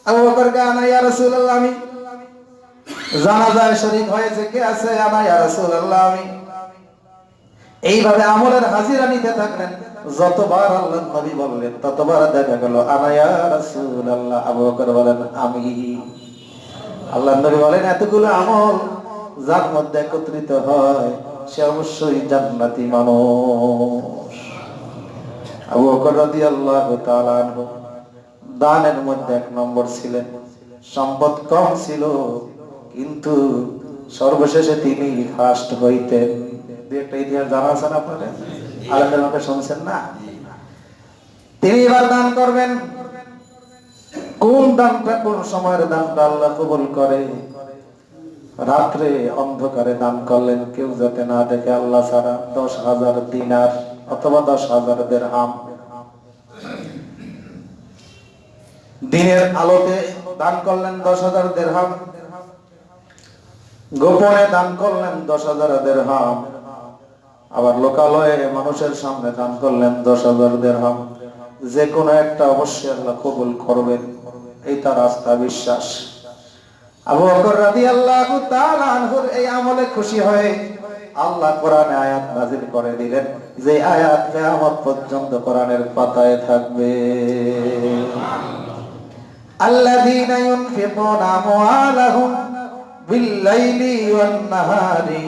আবু বকর কে আনা ইয়া রাসূলুল্লাহ, আমি। জানাজায় শরীক হয়েছে কে আছে? আনা ইয়া রাসূলুল্লাহ, আমি। এইভাবে আমলের হাজিরা নিতে থাকলেন। যতবার আল্লাহর নবী বললেন ততবার দেখা গেল আনা ইয়া রাসূলুল্লাহ, আবু বকর বলেন আমি। আল্লাহর নবী বলেন এতগুলো আমল যার মধ্যে একত্রিত হয় সে অবশ্যই জান্নাতি মানুষ। আবু বকর রাদিয়াল্লাহু তাআলা আনহু দানের মধ্যে 1 নম্বর ছিলেন। সম্পদ কম ছিল, কিন্তু সর্বশেষে তিনি ফার্স্ট হইতেন। একটা ইতিহাস জানা আছে না আপনাদের? আলেমদের মুখে শুনছেন না? তিনি এবার দান করবেন। কোন দানটা, কোন সময়ের দানটা আল্লাহ কবুল করে? রাত্রে অন্ধকারে দান করলেন, কেউ যাতে না দেখে আল্লাহ ছাড়া। 10,000 দিনার অথবা 10,000 দিরহাম। দিনের আলোতে দান করলেন 10,000 দিরহাম, গোপনে দান করলেন 10,000 দিরহাম, আবার লোকালয়ে মানুষের সামনে দান করলেন 10,000 দিরহাম। যে কোনো একটা অবশ্যই আল্লাহ কবুল করবেন, এই তার আস্থা বিশ্বাস। আবু বকর রাদিয়াল্লাহু তাআলা আনহুর এই আমলে খুশি হয়ে আল্লাহ কোরআনে আয়াত নাযিল করে দিলেন, যে আয়াত কিয়ামত পর্যন্ত কোরআনের পাতায় থাকবে। আল্লাযীনা ইউনফিকুনা আমওয়ালাহুম বিল-লাইলি ওয়ান-নাহারি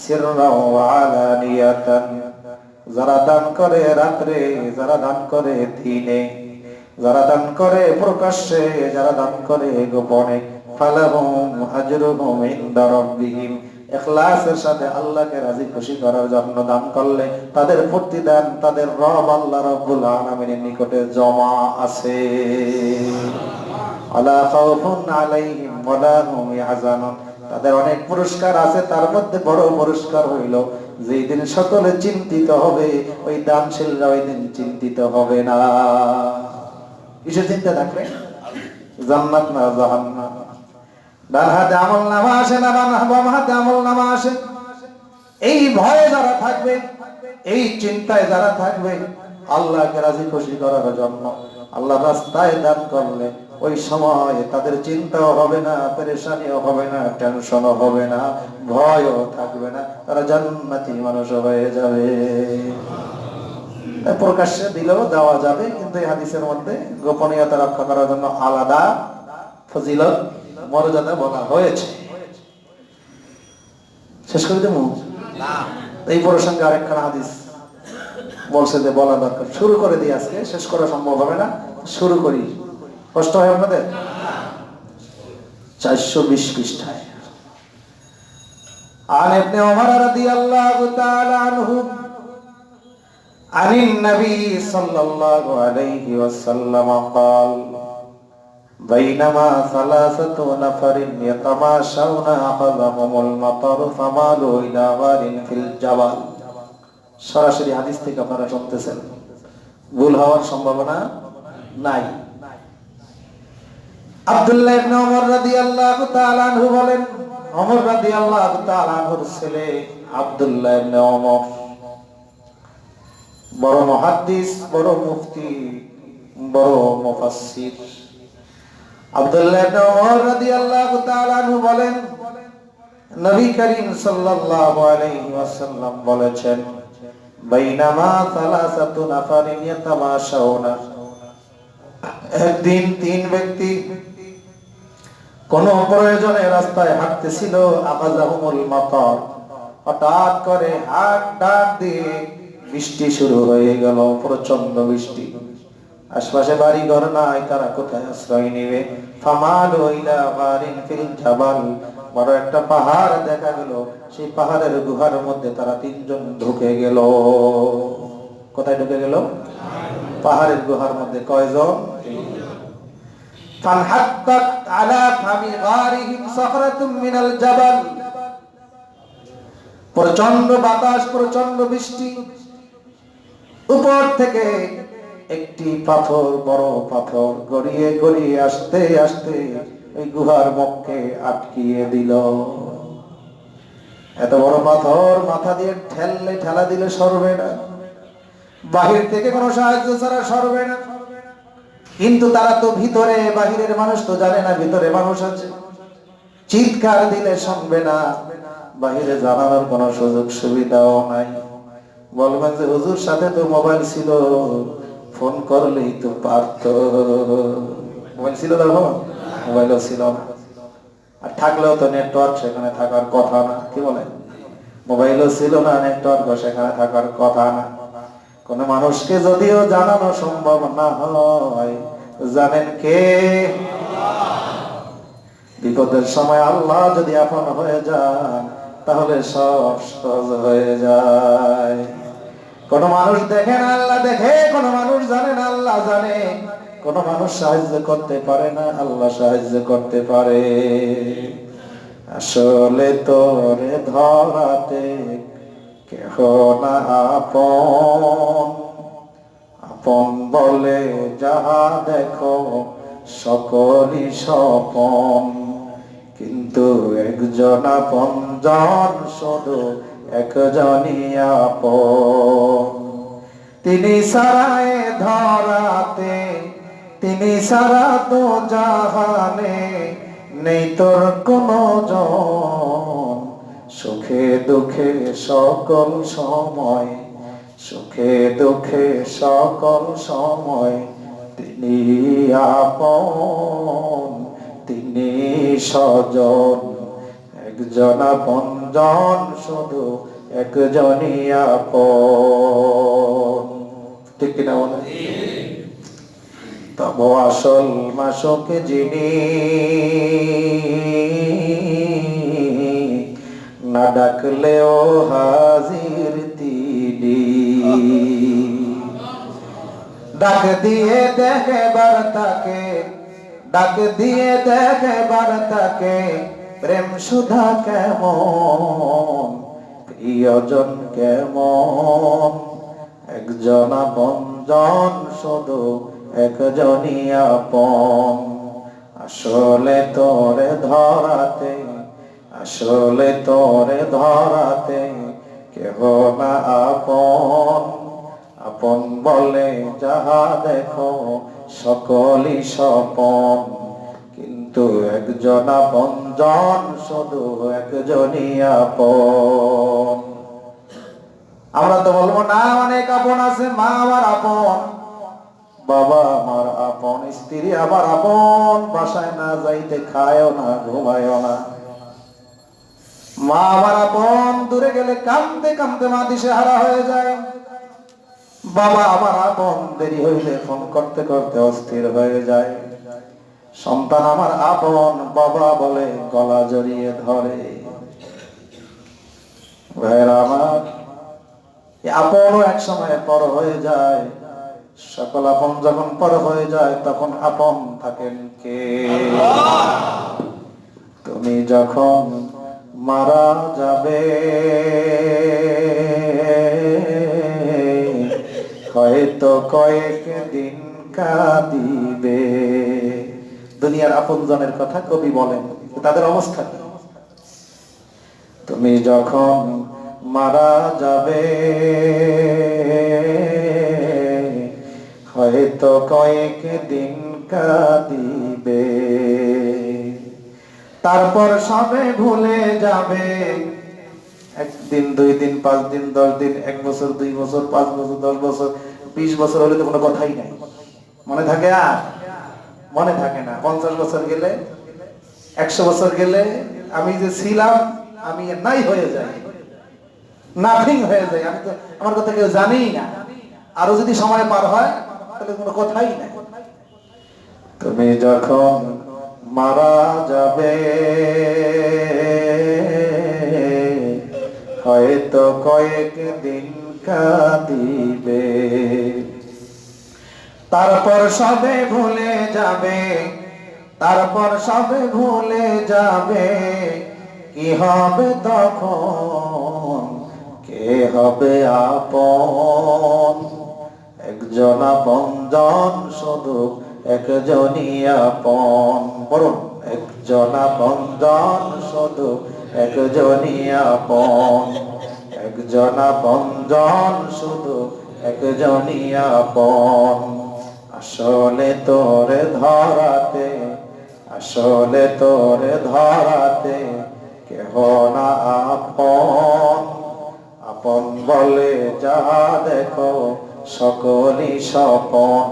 সিররাও ওয়া আলানিয়াতান। যারা দান করে রাতে, যারা দান করে দিনে, যারা দান করে প্রকাশ্যে, যারা দান করে গোপনে, ফালাহুম আজরুহুম ইনদা রাব্বিহিম। ইখলাসের সাথে আল্লাহকে রাজি খুশি করার জন্য দান করলে তাদের প্রতিদান তাদের রব আল্লাহ রাব্বুল আলামিনের নিকটে জমা আছে। আলা খাউফুন আলাইহিম ওয়ালা হুম ইয়াহজানুন। তাদের অনেক পুরস্কার আছে, তার মধ্যে বড় পুরস্কার হইল যেই দিন সকলে চিন্তিত হবে, ওই দানশীলরা ওই দিন চিন্তিত হবে না। কিসের চিন্তা থাকবে? জান্নাত না জাহান্নাম। ডান হাতে আমল নামা আসে না বাম হাতে আমল নামা আসে, এই ভয়ে যারা থাকবে, এই চিন্তায় যারা থাকবে, আল্লাহকে রাজি খুশি করার জন্য আল্লাহর রাস্তায় দান করলে ওই সময় তাদের চিন্তাও হবে না, পেরেশানিও হবে না, টেনশনও হবে না, ভয়ও থাকবে না, তারা জান্নাতি মানুষ হয়ে যাবে। প্রকাশ্যে দিলেও দেওয়া যাবে, কিন্তু এই হাদিসের মধ্যে গোপনীয়তা রক্ষা করার জন্য আলাদা ফজিলত মর্যাদা বলা হয়েছে। শেষ করে দেবো এই প্রসঙ্গে আরেকখানা হাদিস বলছে যে বলা দরকার, শুরু করে দিই, আজকে শেষ করা সম্ভব হবে না, শুরু করি, কষ্ট হয় আপনাদের? 420 পৃষ্ঠায়। عن ابن عمر رضي الله تعالى عنه عن النبي صلى الله عليه وسلم قال بينما ثلاثة نفر يتماشون أخذهم المطر فمالوا إلى غار في الجبل। সরাসরি হাদিস থেকে আপনারা শুনতেছেন, ভুল হওয়ার সম্ভাবনা নাই। আব্দুল্লাহ ইবনে ওমর রাদিয়াল্লাহু তাআলা আনহু বলেন, ওমর রাদিয়াল্লাহু তাআলা আনহুর ছেলে আব্দুল্লাহ ইবনে ওমর বড় মুহাদ্দিস, বড় মুফতি, বড় মুফাসসির। আব্দুল্লাহ ইবনে ওমর রাদিয়াল্লাহু তাআলা আনহু বলেন, নবী করিম সাল্লাল্লাহু আলাইহি ওয়াসাল্লাম বলেছেন, বাইনামা সালাসাতু নাফারিন ইয়াতামাশাউনা, একদিন তিন ব্যক্তি কোন প্রয়োজনে রাস্তায় হাঁটতেছিল, আগাজাহুমুল মাতার, হঠাৎ করে হাত ডাক দিয়ে বৃষ্টি শুরু হয়ে গেল, প্রচন্ড বৃষ্টি, আশপাশে বাড়ি ঘর নাই, তারা কোথায় আশ্রয় নেবে? ফামালু ইলা গারিন ফিল জাবাল, বড় একটা পাহাড় দেখা গেল, সেই পাহাড়ের গুহার মধ্যে তারা তিনজন ঢুকে গেল। কোথায় ঢুকে গেল? পাহাড়ের গুহার মধ্যে। কয়জন? ফানহাত্তাত আলা ফামি গারিহিম সাখরাতুম মিনাল জাবাল, প্রচন্ড বাতাস, প্রচন্ড বৃষ্টি, উপর থেকে একটি পাথর, বড় পাথর গড়িয়ে গড়িয়ে আসতে আসতে ওই গুহার মুখকে আটকিয়ে দিল। এত বড় পাথর মাথা দিয়ে ঠেলা দিলে সরবে না, বাহির থেকে কোনো সাহায্য ছাড়া সরবে না। কিন্তু তারা তো ভিতরে, বাহিরের মানুষ তো জানে না ভিতরে মানুষ আছে, চিৎকার দিলে শুনবে না, বাহিরে জানানোর কোনো সুযোগ সুবিধাও নাই। বলবেন যে হুজুর সাথে তো মোবাইল ছিল, ফোন করলেই তো পারত। মোবাইল ছিল তখন? মোবাইলও ছিল না, আর থাকলেও তো নেটওয়ার্ক সেখানে থাকার কথা না। কি বলে? মোবাইলও ছিল না, নেটওয়ার্কও সেখানে থাকার কথা না। কোন মানুষকে যদিও জানানো সম্ভব না হয়, জানেন কে? বিপদের সময় আল্লাহ যদি আপন হয়ে যান, তাহলে সব সহজ হয়ে যায়। কোন মানুষ দেখে না, আল্লাহ দেখে। কোন মানুষ জানে না, আল্লাহ জানে। কোন মানুষ সাহায্য করতে পারে না, আল্লাহ সাহায্য করতে পারে। আসলে তোরে ধরাতে কেহ না আপন, আপন বলে যাহা দেখো সকলই স্বপন, কিন্তু একজন আপনজন শুধু একজনই আপন। তিনি ছাড়া এ ধরাতে, তিনি ছাড়া তো জাহানে নেই তোর কোনো জন, সুখে দুঃখে সকল সময়, সুখে দুঃখে সকল সময় তিনি আপন, তিনি স্বজন, একজন আপনজন শুধু একজনই আপন। ঠিক কিনা বলে? তব আসল মাসক যিনি, না ডাকলেও হাজির তিনি, ডাক দিয়ে দেখে বার্তাকে, ডাক দিয়ে দেখে বার্তাকে, প্রেম সুধা কেমন, প্রিয়জন কেমন, একজন আপনজন শুধু একজনই আপন। আসলে তোরে ধরাতে, আসলে তোরে ধরাতে কেহ না আপন, আপন বলে যাহা দেখো সকলই স্বপন, কিন্তু একজন আপনজন শুধু একজনই আপন। আমরা তো বলবো না অনেক আপন আছে, মা আমার আপন, বাবা আমার আপন, স্ত্রী আমার আপন, বাসায় না যাইতে খায়ও না ঘুমায়ও না। মা আমার আপন, দূরে গেলে কাঁদতে কাঁদতে মা দিশেহারা হয়ে যায়। বাবা আমার আপন, দেরি হইলে ফোন করতে করতে অস্থির হয়ে যায়। সন্তান আমার আপন, বাবা বলে গলা জড়িয়ে ধরে। ভাইরা আমার, আপনও এক সময় পর হয়ে যায়। সকল আপন যখন পর হয়ে যায় তখন আপন থাকেন কে? তুমি যখন মারা যাবে হয়তো কয়েক দিন কাঁদিবে। দুনিয়ার আপনজনের কথা কবি বলেন, তাদের অবস্থা কি? তুমি যখন মারা যাবে হয়তো কয়েক দিন কাঁদিবে, তারপর সবে ভুলে যাবে। একদিন, 2 দিন, 5 দিন, 10 দিন, 1 বছর, 2 বছর, 5 বছর, 10 বছর, 20 বছর হলে তো কোনো কথাই নাই। মনে থাকে? আর মনে থাকে না। 50 বছর গেলে, 100 বছর গেলে আমি যে ছিলাম আমি নাই হয়ে যাই, নাথিং হয়ে যায়। আমি তো, আমার কথা কেউ জানেই না। আরো যদি সময় পার হয় তাহলে কোনো কথাই নাই। তুমি যখন মারা যাবে হয়তো কয়েক দিন কাঁদিবে, তারপর সবে ভুলে যাবে, তারপর সবে ভুলে যাবে। কি হবে তখন? কে হবে আপন? একজন আপনজন শুধু একজনই আপন। বলুন, একজন আপনজন শুধু একজনই আপন, একজন আপনজন শুধু একজনই আপন। আসলে তোরে ধরাতে, আসলে তোরে ধরাতে কেহ না আপন। আপন বলে যা দেখো সকলই স্বপন,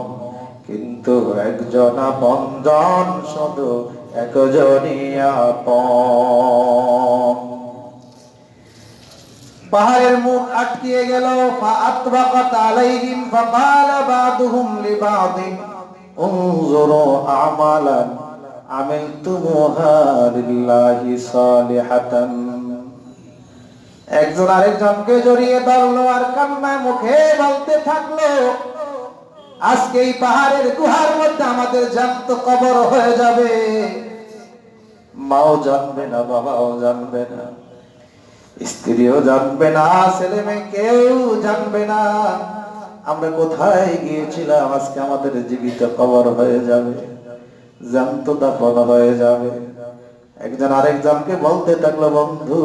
কিন্তু একজন আপনজন শুধু একজনই আপন। পাহাড়ের মুখ আটকিয়ে গেল। ফাআতবাকাত আলাইহিম ফাকালা বাদুহুম লিবাদিন উনজুরু আমালান আমিলতুমুহা লিল্লাহি সালিহাতান। একজন আরেকজনকে জড়িয়ে ধরলো আর কান্নায় মুখে বলতে থাকলো, আজকে এই পাহাড়ের গুহার মধ্যে আমাদের জ্যান্ত কবর হয়ে যাবে। মাও জানবে না, বাবাও জানবে না, স্ত্রীও জানবে না, ছেলে মেয়ে কেউ জানবে না আমরা কোথায় গিয়েছিলাম। আজকে আমাদের জীবিত কবর হয়ে যাবে, জ্যান্ত দাফন হয়ে যাবে। একজন আরেকজনকে বলতে থাকলো, বন্ধু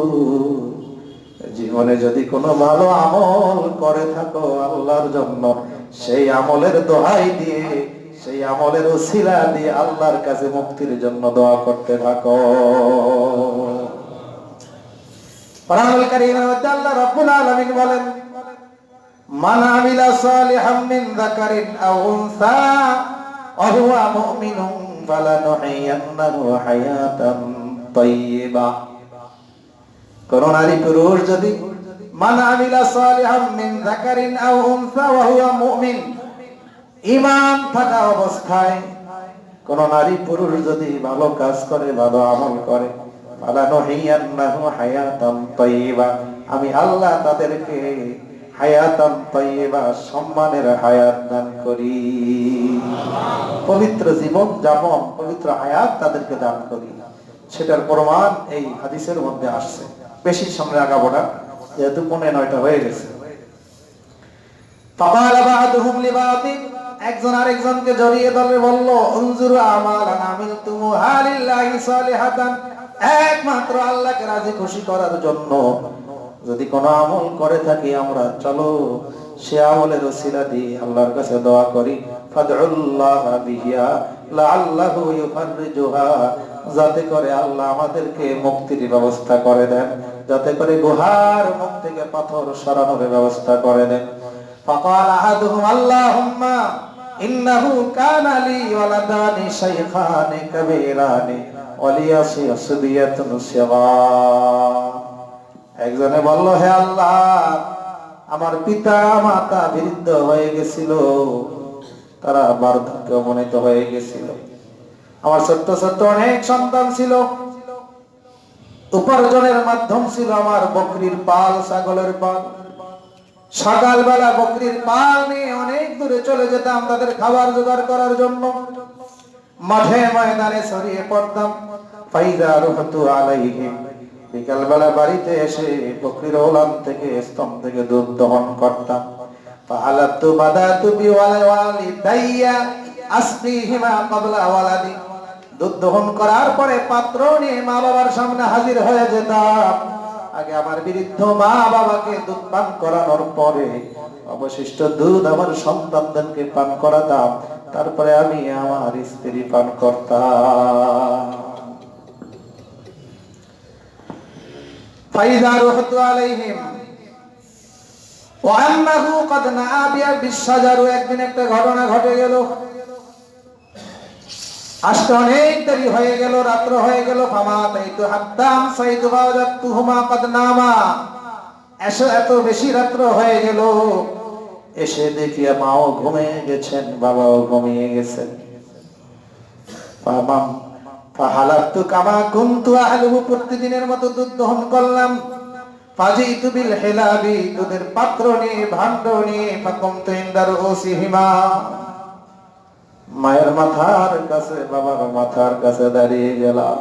জীবনে যদি কোনো ভালো আমল করে থাকো আল্লাহর জন্য, সেই আমলের দোহাই দিয়ে, সেই আমলের ওসিলা দিয়ে আল্লাহর কাছে মুক্তির জন্য দোয়া করতে থাকো। কোরআনুল কারীমের মধ্যে আল্লাহ রাব্বুল আলামিন বলেন, মান আমিলা সালিহাম মিন যাকারিন আও উনসা ওয়া হুয়া মুমিনুন ফালানুহইয়ান্নাহু হায়াতান তাইয়্যিবা। কোন নারী পুরুষ যদি মান আমিলা সালিহাম মিন যাকারিন আও উনসা ওয়া হুয়া মুমিন, ঈমান থাকা অবস্থায় কোন নারী পুরুষ যদি ভালো কাজ করে, ভালো আমল করে, ফালানুহইয়ান্নাহু হায়াতান তাইয়্যিবা, আমি আল্লাহ তাদেরকে হায়াতান তাইয়্যিবা, সম্মানের হায়াত দান করি। পবিত্র জীবন যাপন, পবিত্র হায়াত তাদেরকে দান করি। সেটার প্রমাণ এই হাদিসের মধ্যে আসছে। বেশি সামনে আগাবো না, যেহেতু 9:45 হয়ে গেছে। ফাকালা বা'দুহুম লিবা'দিন, একজন আরেকজনকে জড়িয়ে ধরে বলল, উনজুরু আমালান আমিলতুমুহা লিল্লাহি সালিহাতান, একমাত্র আল্লাহকে রাজি খুশি করার জন্য যদি কোনো আমল করে থাকি আমরা, চলো সে আমলের ওসিলা দিয়ে আল্লাহর কাছে দোয়া করি। ফাদউল্লাহ বিহা লাআল্লাহু ইউফাররিজুহা, যাতে করে আল্লাহ আমাদেরকে মুক্তির ব্যবস্থা করে দেন, যাতে করে গুহার মুখ থেকে পাথর সরানোর ব্যবস্থা করে দেন। ফাকাল আহাদুহুম আল্লাহুম্মা ইন্নাহু কানা লি ওয়ালাদানি শাইখানি কাবীরানি ওয়ালিয়াসি আসবিয়াতুন সিগার। একজনে বলল, হে আল্লাহ, আমার পিতা মাতা বৃদ্ধ হয়ে গেছিল, তারা বার্ধক্য উপনীত হয়ে গেছিল। আমার ছোট্ট ছোট্ট অনেক সন্তান ছিল, উপার্জনের মাধ্যম ছিল আমার বকরির পাল, ছাগলের পাল। সকালবেলা বকরির পাল নিয়ে অনেক দূরে চলে যেতাম তাদের খাবার জোগাড় করার জন্য। মাঠে ময়দানে ছড়িয়ে পড়তাম। ফাইজা রুহতু আলাইহিম, বিকালবেলা বাড়িতে এসে বকরির ওলান থেকে, স্তন থেকে দুধ দহন করতাম। ফাহালাতু বাদাতু বিওয়ালিদাইয়া আসবিহিমা ক্বাবলা ওয়ালাদি, দুধ দহন করার পরে পাত্র নিয়ে মা বাবার সামনে হাজির হয়ে যেতাম। আগে আমার বৃদ্ধ মা বাবাকে দুধ পান করানোর পরে অবশিষ্ট দুধ আমার সন্তানদেরকে পান করাতাম, তারপরে আমি আমার স্ত্রী পান করতাম। ফাইযা রুহতু আলাইহিম ওয়া আন্নাহু ক্বাদ নাআ বিশ-শাজারু, একদিন একটা ঘটনা ঘটে গেল। আজকে অনেক দেরি হয়ে গেল, রাত্র হয়ে গেল। ফামাতাইতু হাত্তা আমসাইতু ফাওয়াজাতুহুমা ক্বাদ নামা, এত বেশি রাত্র হয়ে গেল, এসে দেখি মাও ঘুমিয়ে গেছেন, বাবাও ঘুমিয়ে গেছেন। ফাহালাতু কামা কুনতু আহলুহু, প্রতিদিনের মতো দুধ দহন করলাম। ফাজিতু বিল হিলাবি, দুধের পাত্র নিয়ে, ভাণ্ড নিয়ে। ফাকুমতু ইনদা রুসিহিমা, মায়ের মাথার কাছে, বাবার মাথার কাছে দাঁড়িয়ে গেলাম।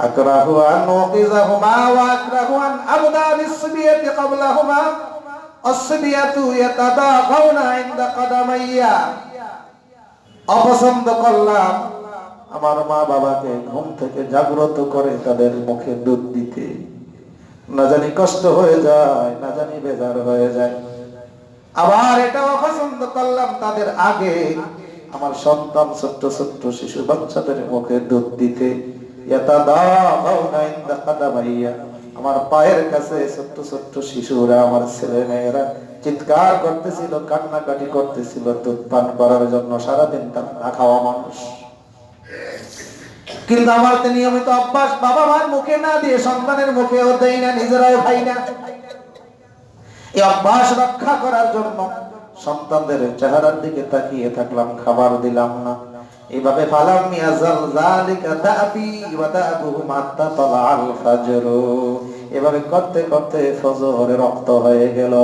আকরাহু আন উকিজাহুমা ওয়া আকরাহু আন আবদা বিসবিয়াতি ক্বাবলাহুমা, আসবিয়াতু ইয়াতাদাগাউনা ইনদা কদামাইয়া। অপছন্দ করলাম আমার মা বাবাকে ঘুম থেকে জাগ্রত করে তাদের মুখে দুধ দিতে। না জানি কষ্ট হয়ে যায়, না জানি বেজার হয়ে যায়। আবার এটাও পছন্দ করলাম তাদের আগে আমার সন্তান, ছোট্ট ছোট্ট শিশু বাচ্চাদের মুখে দুধ দিতে। আমার পায়ের কাছে ছোট্ট ছোট্ট শিশুরা, আমার ছেলে মেয়েরা চিৎকার করতেছিল, কান্নাকাটি করতেছিল দুধ পান করার জন্য। সারাদিন তার না খাওয়া মানুষ, কিন্তু আমার তো নিয়মিত অভ্যাস, বাবা মার মুখে না দিয়ে সন্তানের মুখেও দেই না, নিজেরাও খাই না। এই অভ্যাস রক্ষা করার জন্য সন্তানদের চেহারার দিকে তাকিয়ে থাকলাম, খাবার দিলাম না। এইভাবে ফালাম ইয়াজাল যালিকা দাবি ওয়া দাবুহুম হাত্তা তালাআল ফাজর, এভাবে করতে করতে ফজরে রক্ত হয়ে গেল।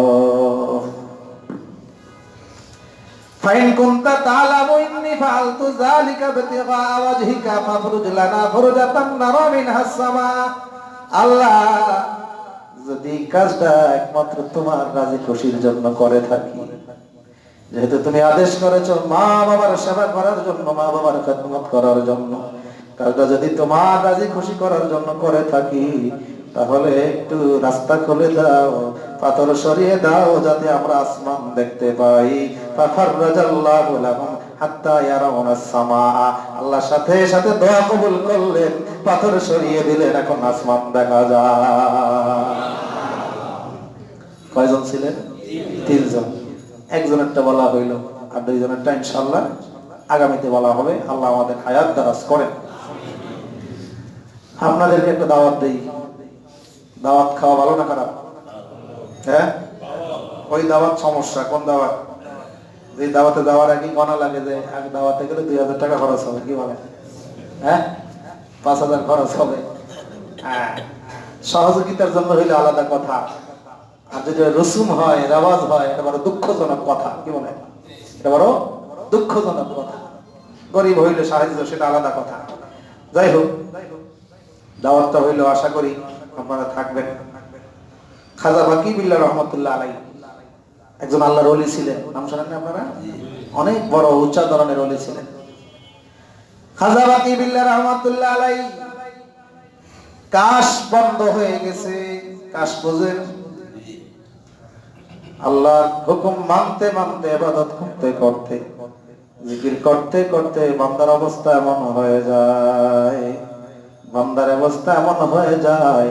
ফাইন কুনতা তাআলামু ইন্নী ফাআলতু যালিকা বিতিগা ওয়াজহিকা ফাফরুজ লানা ফুরজাতান নারা মিনহাস সামা। আল্লাহ, যদি কাজটা একমাত্র তোমার রাজি খুশির জন্য করে থাকি, যেহেতু তুমি আদেশ করেছো মা বাবার সেবা করার জন্য, মা বাবার খেদমত করার জন্য, কাজটা যদি তোমার রাজি খুশি করার জন্য করে থাকি, তাহলে একটু রাস্তা খুলে দাও, পাথর সরিয়ে দাও, যাতে আমরা আসমান দেখতে পাই। ফাফাররাজাল্লাহু লাহুম হাত্তা ইয়ারাউনাস সামা, আল্লাহ সাথে সাথে দোয়া কবুল করলেন, পাথর সরিয়ে দিলেন, এখন আসমান দেখা যায়। কয়জন ছিলেন? 3 জন। একজনেরটা বলা হইল, আর 2 জনেরটা ইনশাআল্লাহ আগামীতে বলা হবে। আল্লাহ আমাদের হায়াত দারাজ করেন। আপনাদেরকে একটা দাওয়াত দেই। দাওয়াত খাওয়া ভালো না খারাপ? হ্যাঁ, ওই দাওয়াত সমস্যা। কোন দাওয়াত? যে দাওয়াতে যাওয়ার আগে গণা লাগে যে আগে দাওয়াতে গেলে 2000 টাকা খরচ হবে, কি বলে? হ্যাঁ, 5000 খরচ হবে। হ্যাঁ, সহযোগিতার জন্য হইলে আলাদা কথা, আর যদি রসুম হয়, রেওয়াজ হয়, এটা বড় দুঃখজনক কথা, কি বলে? এটা বড় দুঃখজনক কথা। গরিব হইলে সাহায্য, সেটা আলাদা কথা। যাই হোক, দাওয়াতটা হইলো, আশা করি আপনারা থাকবেন। খাজা বাকি বিল্লাহ রহমতুল্লাহ আলাইহি একজন আল্লাহর ওলি ছিলেন। নাম শোনেন আপনারা? অনেক বড় উচ্চ ধরনের ওলি ছিলেন খাজা বাকি বিল্লাহ রহমতুল্লাহ আলাইহি। কাশ বন্ধ হয়ে গেছে, কাশ বোঝেন? আল্লাহর হুকুম মানতে মানতে, ইবাদত করতে করতে জিকির করতে করতে বান্দার অবস্থা এমন হয়ে যায়, বান্দার অবস্থা এমন হয়ে যায়,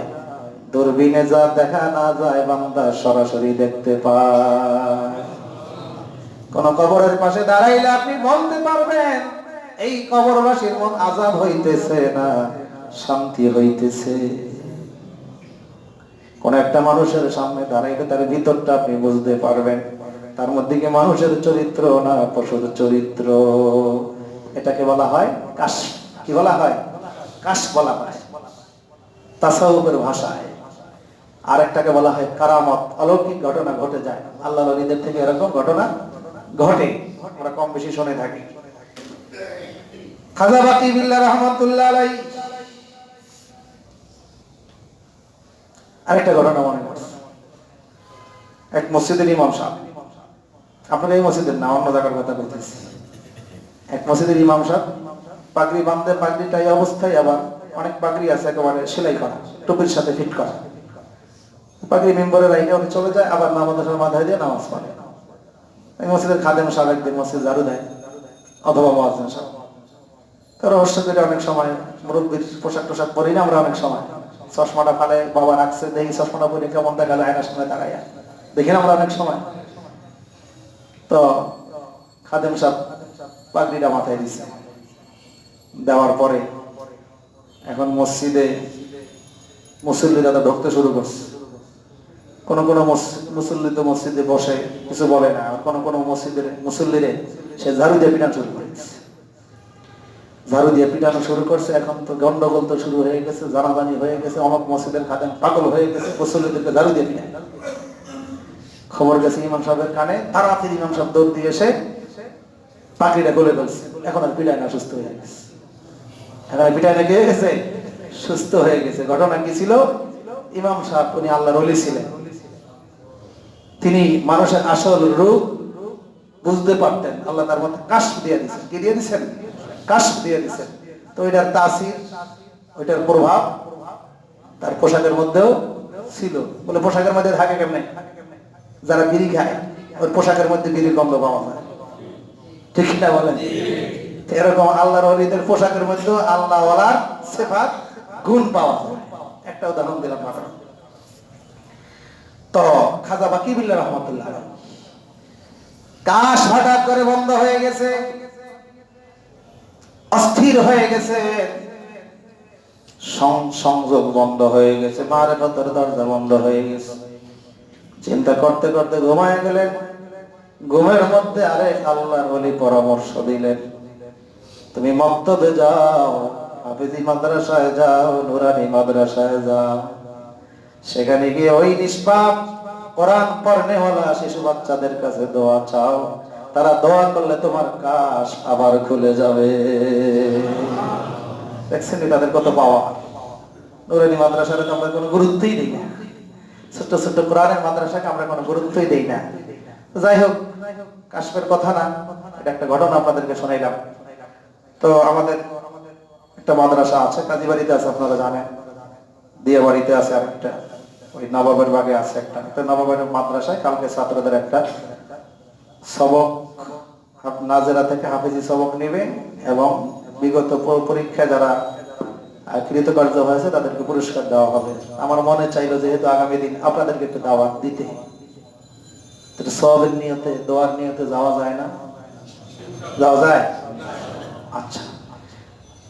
দূরবীনে যা দেখা না যায় বান্দা সরাসরি দেখতে পায়। কোন কবরের পাশে দাঁড়াইলে আপনি বলতে পারবেন এই কবরবাসীর মন আযাব হইতেছে না শান্তি হইতেছে। কোন একটা মানুষের সামনে দাঁড়াইলে তার ভিতরটা আপনি বুঝতে পারবেন তার মধ্যে কি মানুষের চরিত্র না পশুর চরিত্র। এটাকে বলা হয় কাশফ। কি বলা হয়? কাশফ বলা হয় তাসাউফের ভাষায়। আর একটাকে বলা হয় কারামত, অলৌকিক ঘটনা ঘটে যায়। আল্লাহর ওলিদের থেকে এরকম ঘটনা ঘটে, আমরা কম বেশি শুনে থাকি। খাজা বাকি বিল্লাহ রহমাতুল্লাহ আলাইহি আরেকটা ঘটনা মনে পড়ছে। এক মসজিদের ইমাম সাহেব, আপনার এই মসজিদের না অন্য জায়গার কথা বলতেছি, এক মসজিদের ইমাম সাহেব পাগড়ি বাঁধতে, পাগড়িটা এই অবস্থায়, আবার অনেক পাগড়ি আছে একেবারে সেলাই করা, টুপির সাথে ফিট করা, পাগড়ি মেম্বরের আইনে উনি চলে যায়, আবার নামাজের সময় মাথায় দিয়ে নামাজ পড়ে। এই মসজিদের খাদেম সাহেব একদিন মসজিদ ঝাড়ু দেয় অথবা মুয়াজ্জিন সাহেব, তো রহস্য করে অনেক সময় মুরব্বীর পোশাক টোশাক পরি না আমরা, অনেক সময় চশমাটা ফালে বাবা রাখছে, দেখি চশমাটা পরে কেমন দেখা যায় আয়নার সামনে দাঁড়াইয়া, দেখি না আমরা অনেক সময়। তো খাদেম সাহেব পাগড়িটা মাথায় দিচ্ছে, দেওয়ার পরে এখন মসজিদে মুসল্লিরা তো ঢুকতে শুরু করছে। কোন কোন মুসল্লি তো মসজিদে বসে কিছু বলে না, আর কোন কোন মসজিদের মুসল্লিরে সে ঝাড়ু দিয়ে পিটানো শুরু করেছে, ঝাড়ু দিয়ে পিটানো শুরু করছে। এখন তো গন্ডগোল তো শুরু হয়ে গেছে, জানাজানি হয়ে গেছে, অমুক মসজিদের খাদেম পাগল হয়ে গেছে, মুসল্লিদেরকে ঝাড়ু দিয়ে পিটায়। খবর গেছে ইমাম সাহেবের কানে, তাড়াতাড়ি ইমাম সাহেব দৌড় দিয়ে এসে পাখিটা গলে ফেলছে। এখন আর পিটায় না, সুস্থ হয়ে গেছে। এখন পিটায় না গিয়ে গেছে, সুস্থ হয়ে গেছে। ঘটনা কি ছিল? ইমাম সাহেব উনি আল্লাহর ওলি ছিলেন, তিনি মানুষের আসল রূপ বুঝতে পারতেন। আল্লাহ তার মধ্যে কাশফ দিয়ে দিচ্ছেন। কি দিয়ে দিচ্ছেন? কাশফ দিয়ে দিচ্ছেন। তো ওইটার তাসির, ওইটার প্রভাব তার পোশাকের মধ্যেও ছিল। বলে পোশাকের মধ্যে থাকে কেমনে? যারা বিড়ি খায় ওই পোশাকের মধ্যে বিড়ির গন্ধ পাওয়া যায়, ঠিক না বলেন? এরকম আল্লাহর ওলিদের পোশাকের মধ্যে আল্লাহ ওয়ালার সিফাত গুণ পাওয়া যায়। একটা উদাহরণ দিলাম মাত্র। তো খাজা বাকি বিল্লাহ রহমাতুল্লাহ কাশ হঠাৎ করে বন্ধ হয়ে গেছে, অস্থির হয়ে গেছে, সংযোগ বন্ধ হয়ে গেছে, মারিফতের দরজা বন্ধ হয়ে গেছে। চিন্তা করতে করতে ঘুমায় গেলেন। ঘুমের মধ্যে আরেক আল্লাহর ওলি পরামর্শ দিলেন, তুমি মক্তবে যাও, হাফেজি মাদ্রাসায় যাও, নুরানি মাদ্রাসায় যাও, সেখানে গিয়ে ওই নিষ্পাপ কোরআন পড়নেওয়ালা শিশু বাচ্চাদের কাছে দোয়া চাও, তারা দোয়া করলে তোমার কাশ আবার খুলে যাবে। দেখছেন তাদের কত পাওয়া। নুরানি মাদ্রাসারে তো আমরা কোনো গুরুত্বই দিই না, ছোট্ট ছোট্ট কোরআনের মাদ্রাসাকে আমরা কোনো গুরুত্বই দেই না। যাই হোক, কাশফের কথা না, এটা একটা ঘটনা আপনাদেরকে শোনাইলাম। তো আমাদের একটা মাদ্রাসা আছে, কাজীবাড়িতে আছে, আপনারা জানেন, দিয়াবাড়িতে আছে আরেকটা, ওই নবাবের বাগে আছে একটা। নবাবের মাদ্রাসায় কালকে ছাত্রদের একটা সবক, নাজেরা থেকে হাফেজি সবক নেবে এবং বিগত পরীক্ষায় যারা কৃতকার্য হয়েছে তাদেরকে পুরস্কার দেওয়া হবে। আমার মনে চাইলো যেহেতু আগামী দিন আপনাদেরকে একটু দাওয়াত দিতে, সবের নিয়তে, দোয়ার নিয়তে যাওয়া যায় না? যাওয়া যায়? আচ্ছা,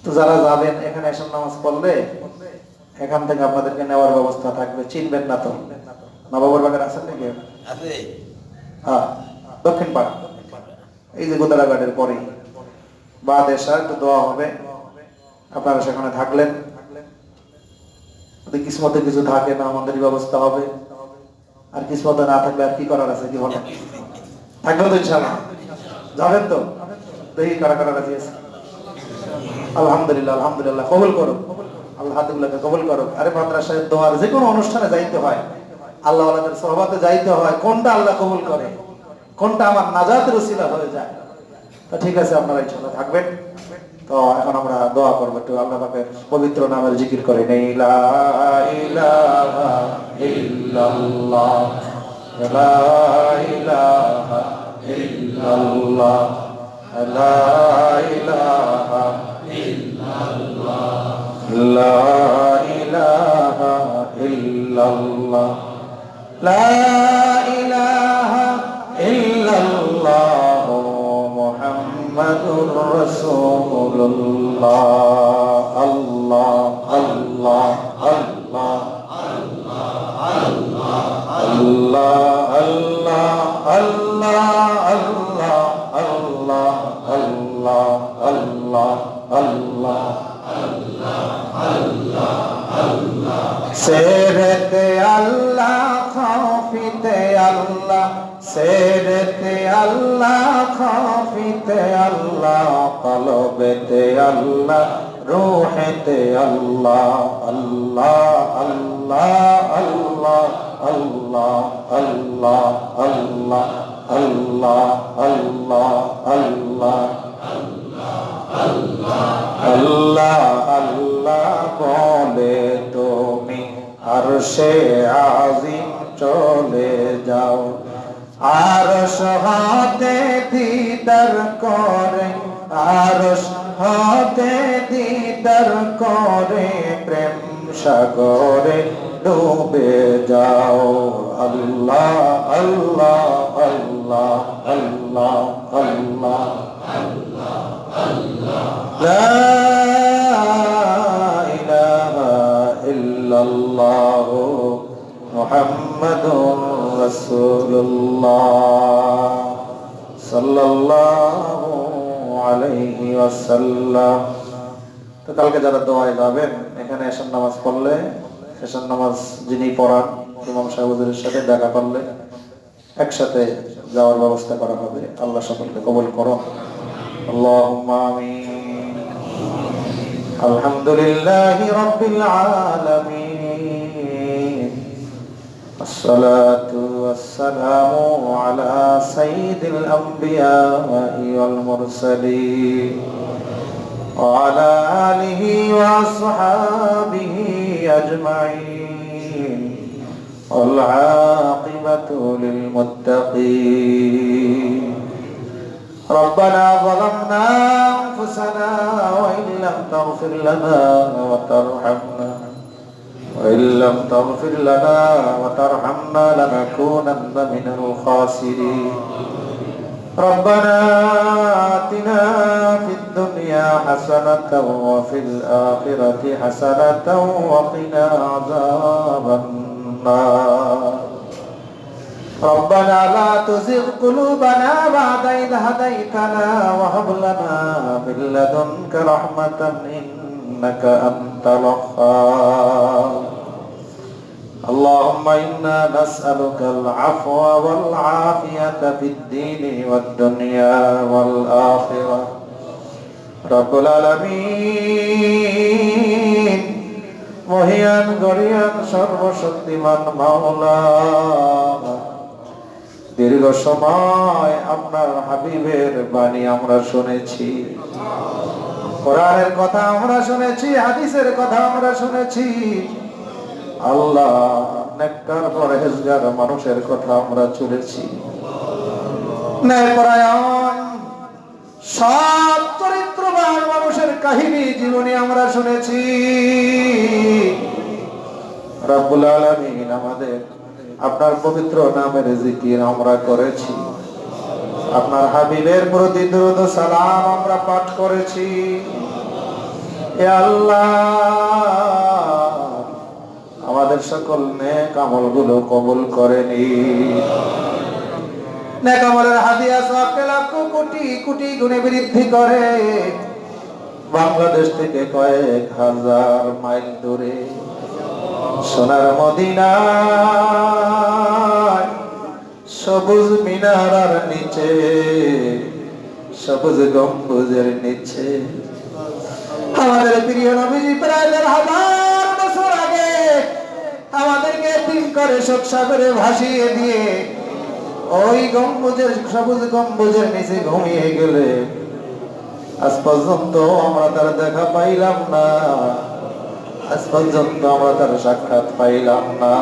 তো যারা যাবেন এখানে এসে নামাজ পড়লে এখান থেকে আপনাদেরকে নেওয়ার ব্যবস্থা থাকবে। চিনবেন না তো? নবাবের বাগের আছেন নাকি? হ্যাঁ, দক্ষিণ পাড়া, এই যে গোদারাঘাটের পরে বা দেশা একটু দোয়া হবে। আপনারা সেখানে থাকলেন, যদি কিসমতে কিছু থাকে না আমাদের ব্যবস্থা হবে, আর কিসমতে না থাকলে আর কি করার আছে? কি বলেন? থাকবেন তো ইনশাআল্লাহ? যাবেন তো? দেখি কারা কারা রাজি আছে। আলহামদুলিল্লাহ, আলহামদুলিল্লাহ, কবুল করো আল্লাহ, হাতগুলোকে কবুল করো। আরে মাদ্রাসায় দোয়ার যে কোনো অনুষ্ঠানে যাইতে হয়, আল্লাহ ওয়ালাদের সহবাতে যাইতে হয়, কোনটা আল্লাহ কবুল করে, কোনটা আমার নাজাতের ওসিলা হয়ে যায়। তো ঠিক আছে, আপনারা ইনশাআল্লাহ থাকবেন। তো এখন আমরা দোয়া করবো, একটু আল্লাহ পাকের পবিত্র নামের জিকির করে নেই। লা ইলাহা ইল্লাল্লাহ, লা ইলাহা ইল্লাল্লাহ, লা ইলাহা লা ইলাহা ইল্লাল্লাহ লা ইলাহা ইল্লাল্লাহ মুহাম্মাদুর রাসূলুল্লাহ আল্লাহ আল্লাহ আল্লাহ আল্লাহ আল্লাহ আল্লাহ আল্লাহ আল্লাহ আল্লাহ আল্লাহ আল্লাহ সেরতে আল্লাহ খাফিতে আল্লাহ সেরতে আল্লাহ খাফিতে আল্লাহ কলবেতে আল্লাহ রূহেতে আল্লাহ আল্লাহ আল্লাহ আল্লাহ আল্লাহ আল্লাহ আল্লাহ আল্লাহ আল্লাহ আল্লাহ আল্লাহ আল্লাহ বলে তুমি আরশে আজিম চলে যাও আরশ হতে দিদার করে আরশ হতে দিদার করে প্রেম সাগরে ডুবে যাও আল্লাহ আল্লাহ আল্লাহ আল্লাহ আল্লাহ লা ইলাহা ইল্লাল্লাহ মুহাম্মাদুর রাসূলুল্লাহ সাল্লাল্লাহু আলাইহি ওয়াসাল্লাম। তো কালকে যারা দোয়ায় যাবেন এখানে এশার নামাজ পড়লে এশার নামাজ যিনি পড়ান ইমাম সাহেবের সাথে দেখা করলে একসাথে যাওয়ার ব্যবস্থা করা হবে। আল্লাহ সকলকে কবুল করো। اللهم آمين. الحمد لله رب العالمين. الصلاة والسلام على سيد الأنبياء والمرسلين وعلى آله وأصحابه أجمعين والعاقبة للمتقين. ربنا ظلمنا أنفسنا وإن لم تغفر لنا وترحمنا لنكونن من الخاسرين. ربنا آتنا في الدنيا حسنة وفي الآخرة حسنة وقنا عذاب النار. ربنا لا تزغ قلوبنا بعد إذ هديتنا وهب لنا من لدنك رحمة إنك أنت الوهاب. اللهم إنا نسألك العفو والعافية في الدين والدنيا والآخرة. رب العالمين মহিয়ান গরিয়ান সর্বশক্তিমান মাওলা দীর্ঘ সময় আপনার হাবিবের বাণী আমরা শুনেছি, কোরআনের কথা আমরা শুনেছি, হাদিসের কথা আমরা শুনেছি। আল্লাহ নেককার পরহেজগার মানুষের কথা আমরা শুনেছি, ন্যায়পরায়ণ সৎ চরিত্রবান মানুষের কাহিনী জীবনী আমরা শুনেছি। রব্বুল আলামিন আমাদের আপনার পবিত্র নামের জিকির আমরা করেছি, আপনার হাবিবের প্রতি দরুদ সালাম আমরা পাঠ করেছি। হে আল্লাহ আমাদের সকল নেক আমলগুলো কবুল করে নিন। নেক আমলের হাদিয়া সওয়াবকে লাখ কোটি কোটি গুণে বৃদ্ধি করে বাংলাদেশ থেকে কয়েক হাজার মাইল দূরে সোনার মদিনায় সবুজ মিনারার নিচে সবুজ গম্বুজের নিচে আমাদের প্রিয় নবীজি প্রায় ১,৫০০ বছর আগে আমাদেরকে তিন করে শোক সাগরে ভাসিয়ে দিয়ে ওই গম্বুজের সবুজ গম্বুজের নিচে ঘুমিয়ে গেলে আজ পর্যন্ত আমরা তার দেখা পাইলাম না, আজ পর্যন্ত আমরা তার সাক্ষাৎ পাইলাম না।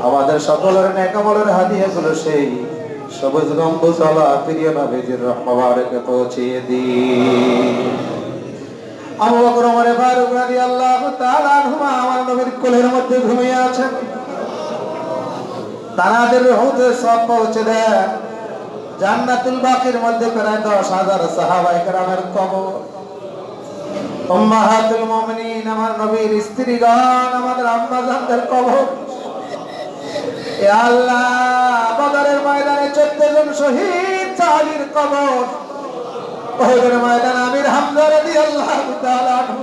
আমাদের সকলের নেক আমলের হাদিয়াগুলো সেই সবুজ গম্বুজওয়ালা প্রিয় নবীজির রূহ মুবারকে পৌঁছিয়ে দিন। আবু বকর ওমর ফারুক রাদিয়াল্লাহু তাআলা আনহুমা আমার নবীর কোলের মধ্যে ঘুমিয়ে আছেন, তাদের রূহে সব পৌঁছে দেন। জান্নাতুল বাকির মধ্যে প্রায় 10,000 সাহাবায়ে কেরামের কবর। উম্মাহাতুল মুমিনিন আমার নবীর স্ত্রীগণ, আমাদের আম্মা জানদের কবর। এ আল্লাহ, বদরের ময়দানে 14 জন শহীদ সাহাবীর কবর। উহুদের ময়দানে আমির হামজা রাদিয়াল্লাহু তাআলা আনহু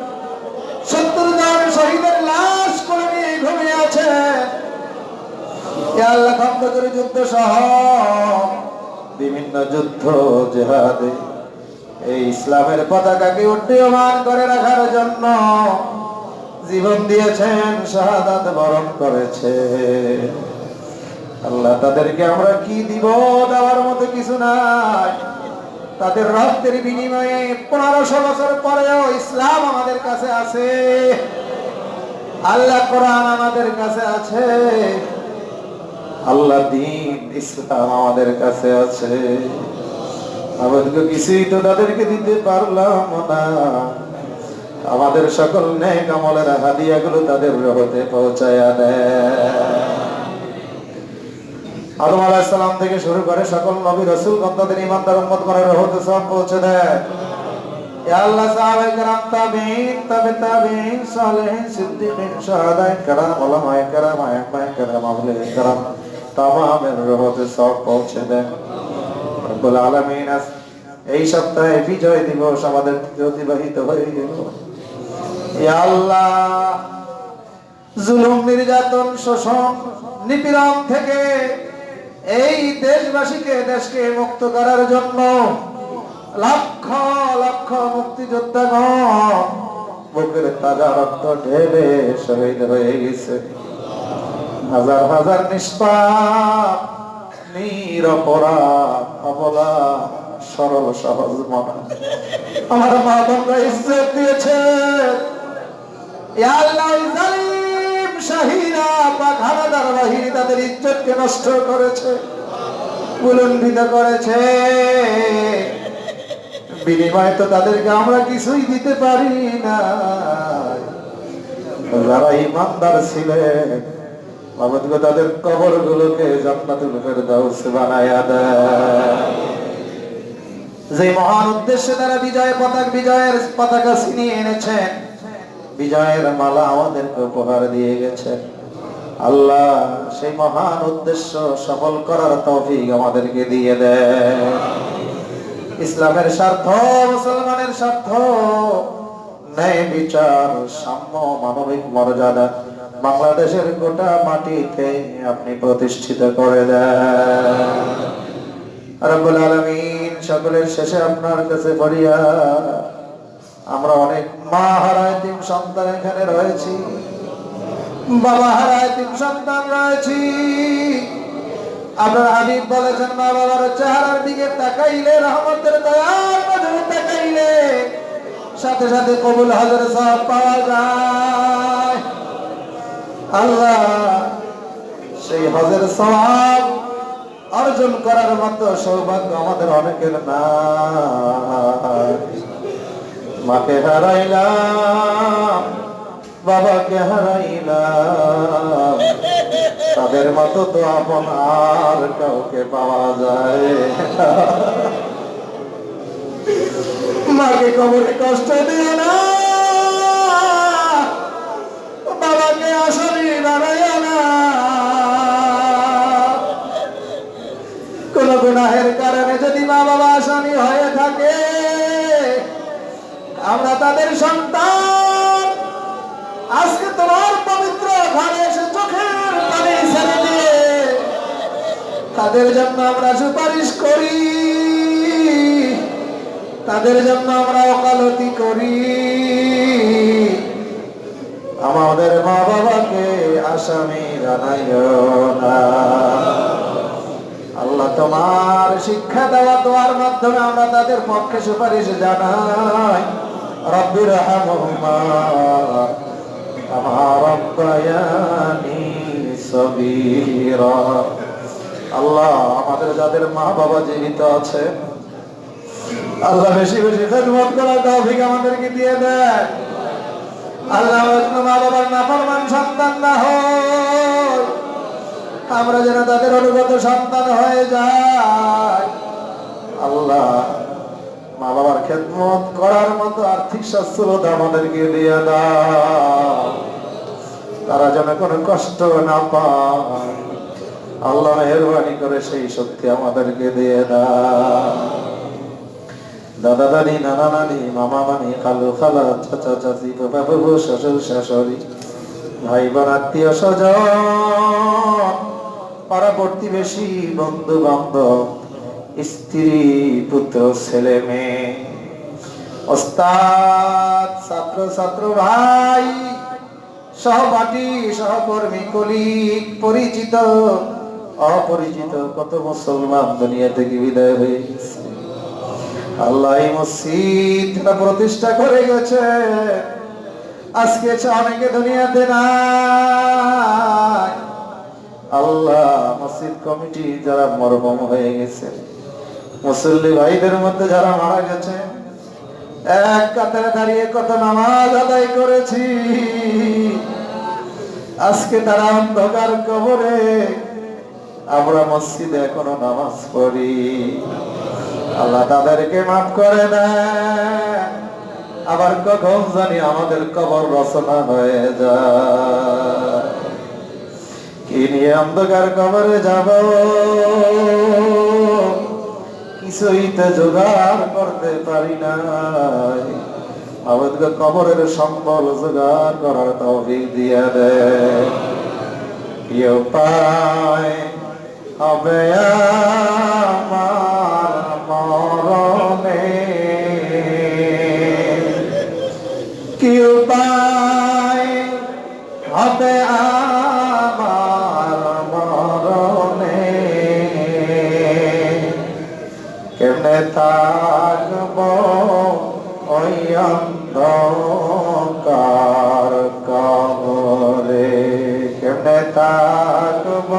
70 জন শহীদের লাশ কোলে নিয়ে ঘুমিয়ে আছে। এ আল্লাহ, খন্দকের যুদ্ধ সহ বিভিন্ন যুদ্ধ জিহাদে এই ইসলামের পতাকাকে উড্ডীয়মান করে রাখার জন্য জীবন দিয়েছেন, শাহাদাত বরণ করেছে। আল্লাহ, তাদেরকে আমরা কি দিব? দেওয়ার মতো কিছু নাই। তাদের রক্তের বিনিময়ে 1500 বছর পরেও ইসলাম আমাদের কাছে আছে। আল্লাহ, কোরআন আমাদের কাছে আছে। আল্লাহ, দ্বীন ইসলাম আমাদের কাছে আছে। আমাদেরকে কিছুই তো তাদেরকে দিতে পারলাম না। আমাদের সকল নেক আমলের হাদিয়াগুলো তাদের রহতে পৌঁছায়া দেয়। আদম আলাইহিস সালাম থেকে শুরু করে সকল নবী রাসূলগণ তাদের ঈমানদার উম্মতগণের রহতে সব পৌঁছে দেয়। ইয়া আল্লাহ, সাহাবায়ে কেরাম, তাবিঈন, তাবিঈন, সালেহিন, সিদ্দিকিন, শাহাদায়ে কেরাম, উলামায়ে কেরাম, আইম্মায়ে কেরাম, আওলিয়ায়ে কেরাম তামামের রহতে সব পৌঁছে দেন রব্বুল আলামিন। এই সপ্তাহে বিজয় দিবস আমাদের অতিবাহিত হয়ে গেল। ইয়া আল্লাহ, জুলুম, নির্যাতন, শোষণ, নিপীড়ন থেকে এই দেশকে মুক্ত করার জন্য লক্ষ লক্ষ মুক্তিযোদ্ধাগণ বুকের তাজা রক্ত ঢেলে শহীদ হয়ে গেছে। হাজার হাজার নিষ্পাপ, নিরপরাধ, অবলা, সরল সহজ মনা আমার মা বোনরা ইজ্জত দিয়েছে। ইয়া আল্লাহ, জালিম শাহীরা পাক হানাদার বাহিনী তাদের ইজ্জতকে নষ্ট করেছে, কুলুণ্ঠিত করেছে। বিনিময়ে তো তাদেরকে আমরা কিছুই দিতে পারি না। যারা ঈমানদার ছিলেন আমাদেরকে তাদের কবরগুলোকে জান্নাতুল ফেরদাউস বানায়া দেয়। যে মহান উদ্দেশ্যে তারা বিজয়ের পতাকা ছিনিয়ে এনেছেন, বিজয়ের মালা আমাদেরকে উপহার দিয়ে গেছেন, আল্লাহ সেই মহান উদ্দেশ্য সফল করার তৌফিক আমাদেরকে দিয়ে দেয়। ইসলামের স্বার্থ, মুসলমানের স্বার্থ, ন্যায় বিচার, সাম্য, মানবিক মর্যাদা বাংলাদেশের গোটা মাটিতে আপনি প্রতিষ্ঠিত করে দেন রব্বুল আলামিন। সকলের শেষে আপনার কাছে ফরিয়াদ, আমরা অনেক মা হারা এতিম সন্তান এখানে রয়েছি, বাবা হারা এতিম সন্তান রয়েছি। আপনার হাবিব বলেছেন, মা বাবার চেহারার দিকে তাকাইলে, রহমতের দয়ার নজরে তাকাইলে সাথে সাথে কবুল হজের সওয়াব পাওয়া যায়। আল্লাহ, সেই হজের সওয়াব অর্জন করার মতো সৌভাগ্য আমাদের অনেকের নাই। মাকে হারাইলাম, বাবাকে হারাইলাম, তাদের মতো তো আপন আর কাউকে পাওয়া যায়। মাকে কবরে কষ্ট দিয়ে না, বাবাকে আসামি বানাইয়া না। কোন গুনাহের কারণে যদি মা বাবা আসামি হয়ে থাকে, আমরা তাদের সন্তান আজকে তোমার পবিত্র ঘরে এসে চোখের পানি ছেড়ে দিয়ে তাদের জন্য আমরা সুপারিশ করি, তাদের জন্য আমরা ওকালতি করি। আমাদের মা বাবাকে আসামি বানাইও না। আল্লাহ, তোমার শিক্ষা দেওয়া দোয়ার মাধ্যমে আমরা তাদের পক্ষে সুপারিশ জানাই। রব্বির হামহুমা কামা রাব্বায়ানি সগীরা। আল্লাহ আমাদের যাদের মা বাবা জীবিত আছে আল্লাহ বেশি বেশি খেদমত করার তৌফিক আমাদেরকে দিয়ে দেন। আল্লাহ মা বাবার নাফরমান সন্তান না হয়, আমরা যেন তাদের অনুগত সন্তান হয়ে যাই। আল্লাহ মা বাবার খেদমত করার মতো আর্থিক সচ্ছলতা আমাদেরকে দিয়ে দাও, তারা যেন কোনো কষ্ট না পায়। আল্লাহ মেহেরবানি করে সেই শক্তি আমাদেরকে দিয়ে দাও। দাদা দাদি, নানা নানি, মামা মামি, খালু খালা, চাচা চাচি, বাবা বাবু, শ্বশুর শাশুড়ি, ভাই বোন, আত্মীয় স্বজন, পাড়া প্রতিবেশী, বন্ধু বান্ধব, স্ত্রী পুত্র ছেলে মেয়ে, ওস্তাদ ছাত্র ছাত্র ভাই, সহপাঠী সহকর্মী, কলিগ, পরিচিত অপরিচিত কত মুসলমান দুনিয়া থেকে বিদায় হয়ে গেছে। আল্লাহ এই মসজিদটা প্রতিষ্ঠা করে গেছে, আজকে অনেকে দুনিয়াতে নাই। আল্লাহ মসজিদ কমিটি যারা মরহুম হয়ে গেছে, মুসল্লি ভাইদের মধ্যে যারা মারা গেছে, এক কাতারে দাঁড়িয়ে কত নামাজ আদায় করেছি, আজকে তারা অন্ধকার কবরে, আমরা মসজিদে এখনো নামাজ পড়ি। আল্লাহ তাদেরকে মাফ করে দেন। আবার কখন জানি আমাদের কবর রচনা হয়ে যায়, কি নিয়ে অন্ধকার কবরে যাব, কিছুই তো জোগাড় করতে পারি না। আমাদের কবরের সম্বল জোগাড় করার তৌফিক দিয়ে দেয়। কি উপায় হবে আমার মরণে, কি উপায় হবে আমার মরণে, কেমনে থাকব ওই অন্ধকার কবরে, কেমনে থাকব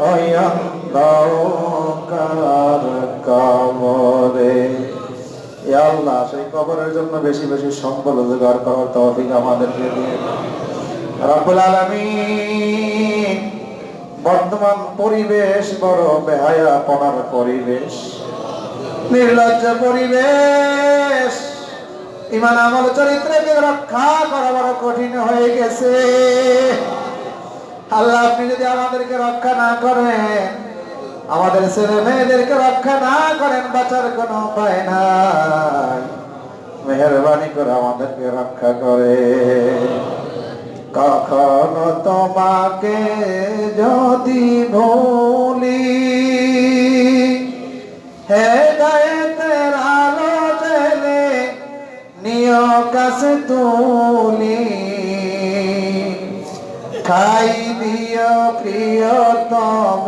ওই অন্ধকার কবরে। ইয়া আল্লাহ সেই কবরের জন্য বেশি বেশি সম্বল জোগাড় করার তৌফিক আমাদেরকে দিয়ে দাও রব্বুল আলামিন। বর্তমান পরিবেশ বড় বেহায়াপনার পরিবেশ, নির্লজ্জ পরিবেশ, ঈমান আমল চরিত্রকে রক্ষা করা বড় কঠিন হয়ে গেছে। আল্লাহ আপনি যদি আমাদেরকে রক্ষা না করেন, আমাদের ছেলে মেয়েদেরকে রক্ষা না করেন, বাঁচার কোনো উপায় নাই। মেহেরবানি করে আমাদেরকে রক্ষা করে। কখনো তোমাকে যদি ভুলি, হেদায়েতের আলো জেলে নিয় কাছে তুলি, ঠাই দিও প্রিয়তম,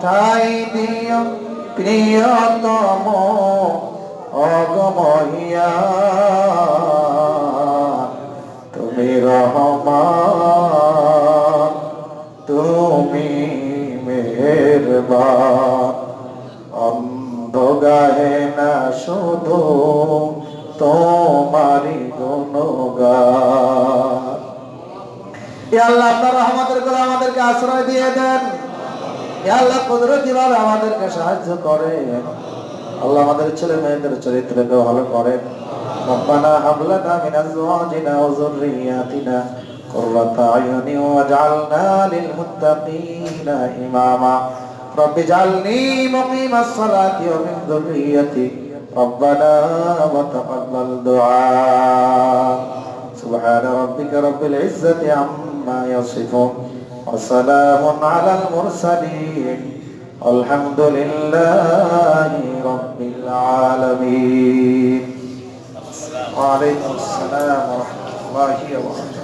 ঠাই দিও প্রিয়তম, অগমহিয়া তুমি রহমান, তুমি মেহেরবান। অন্ধ গাহে না শুধু তোমারই গুণগান। ইয়া আল্লাহ আপনার রহমতের করে আমাদেরকে আশ্রয় দিয়ে দেন। ইয়া আল্লাহ কুদরতি ভাবে আমাদেরকে সাহায্য করেন। আল্লাহ আমাদের ছেলে মেয়েদের চরিত্রকে ভালো করেন। রব্বানা হাব লানা মিন আজওয়াজিনা ওয়া যুররিয়াতিনা কুররাতা আয়ুনি ওয়াজআলনা লিল মুত্তাকিনা ইমামা। রব্বি জালনি মুকিমাস সালাতি ওয়া মিন যুররিয়াতি রব্বানা ওয়া তাকাব্বাল দুআ। সুবহানা রাব্বিকা রাব্বিল ইজ্জাতি আম্মা ইয়াসিফুন ওয়া সালামুন আলাল মুরসালিন আলহামদুলিল্লাহি রাব্বিল আলামিন। ওয়া আলাইকুম আসসালাম ওয়া রাহমাতুল্লাহি ওয়া বারাকাতুহু।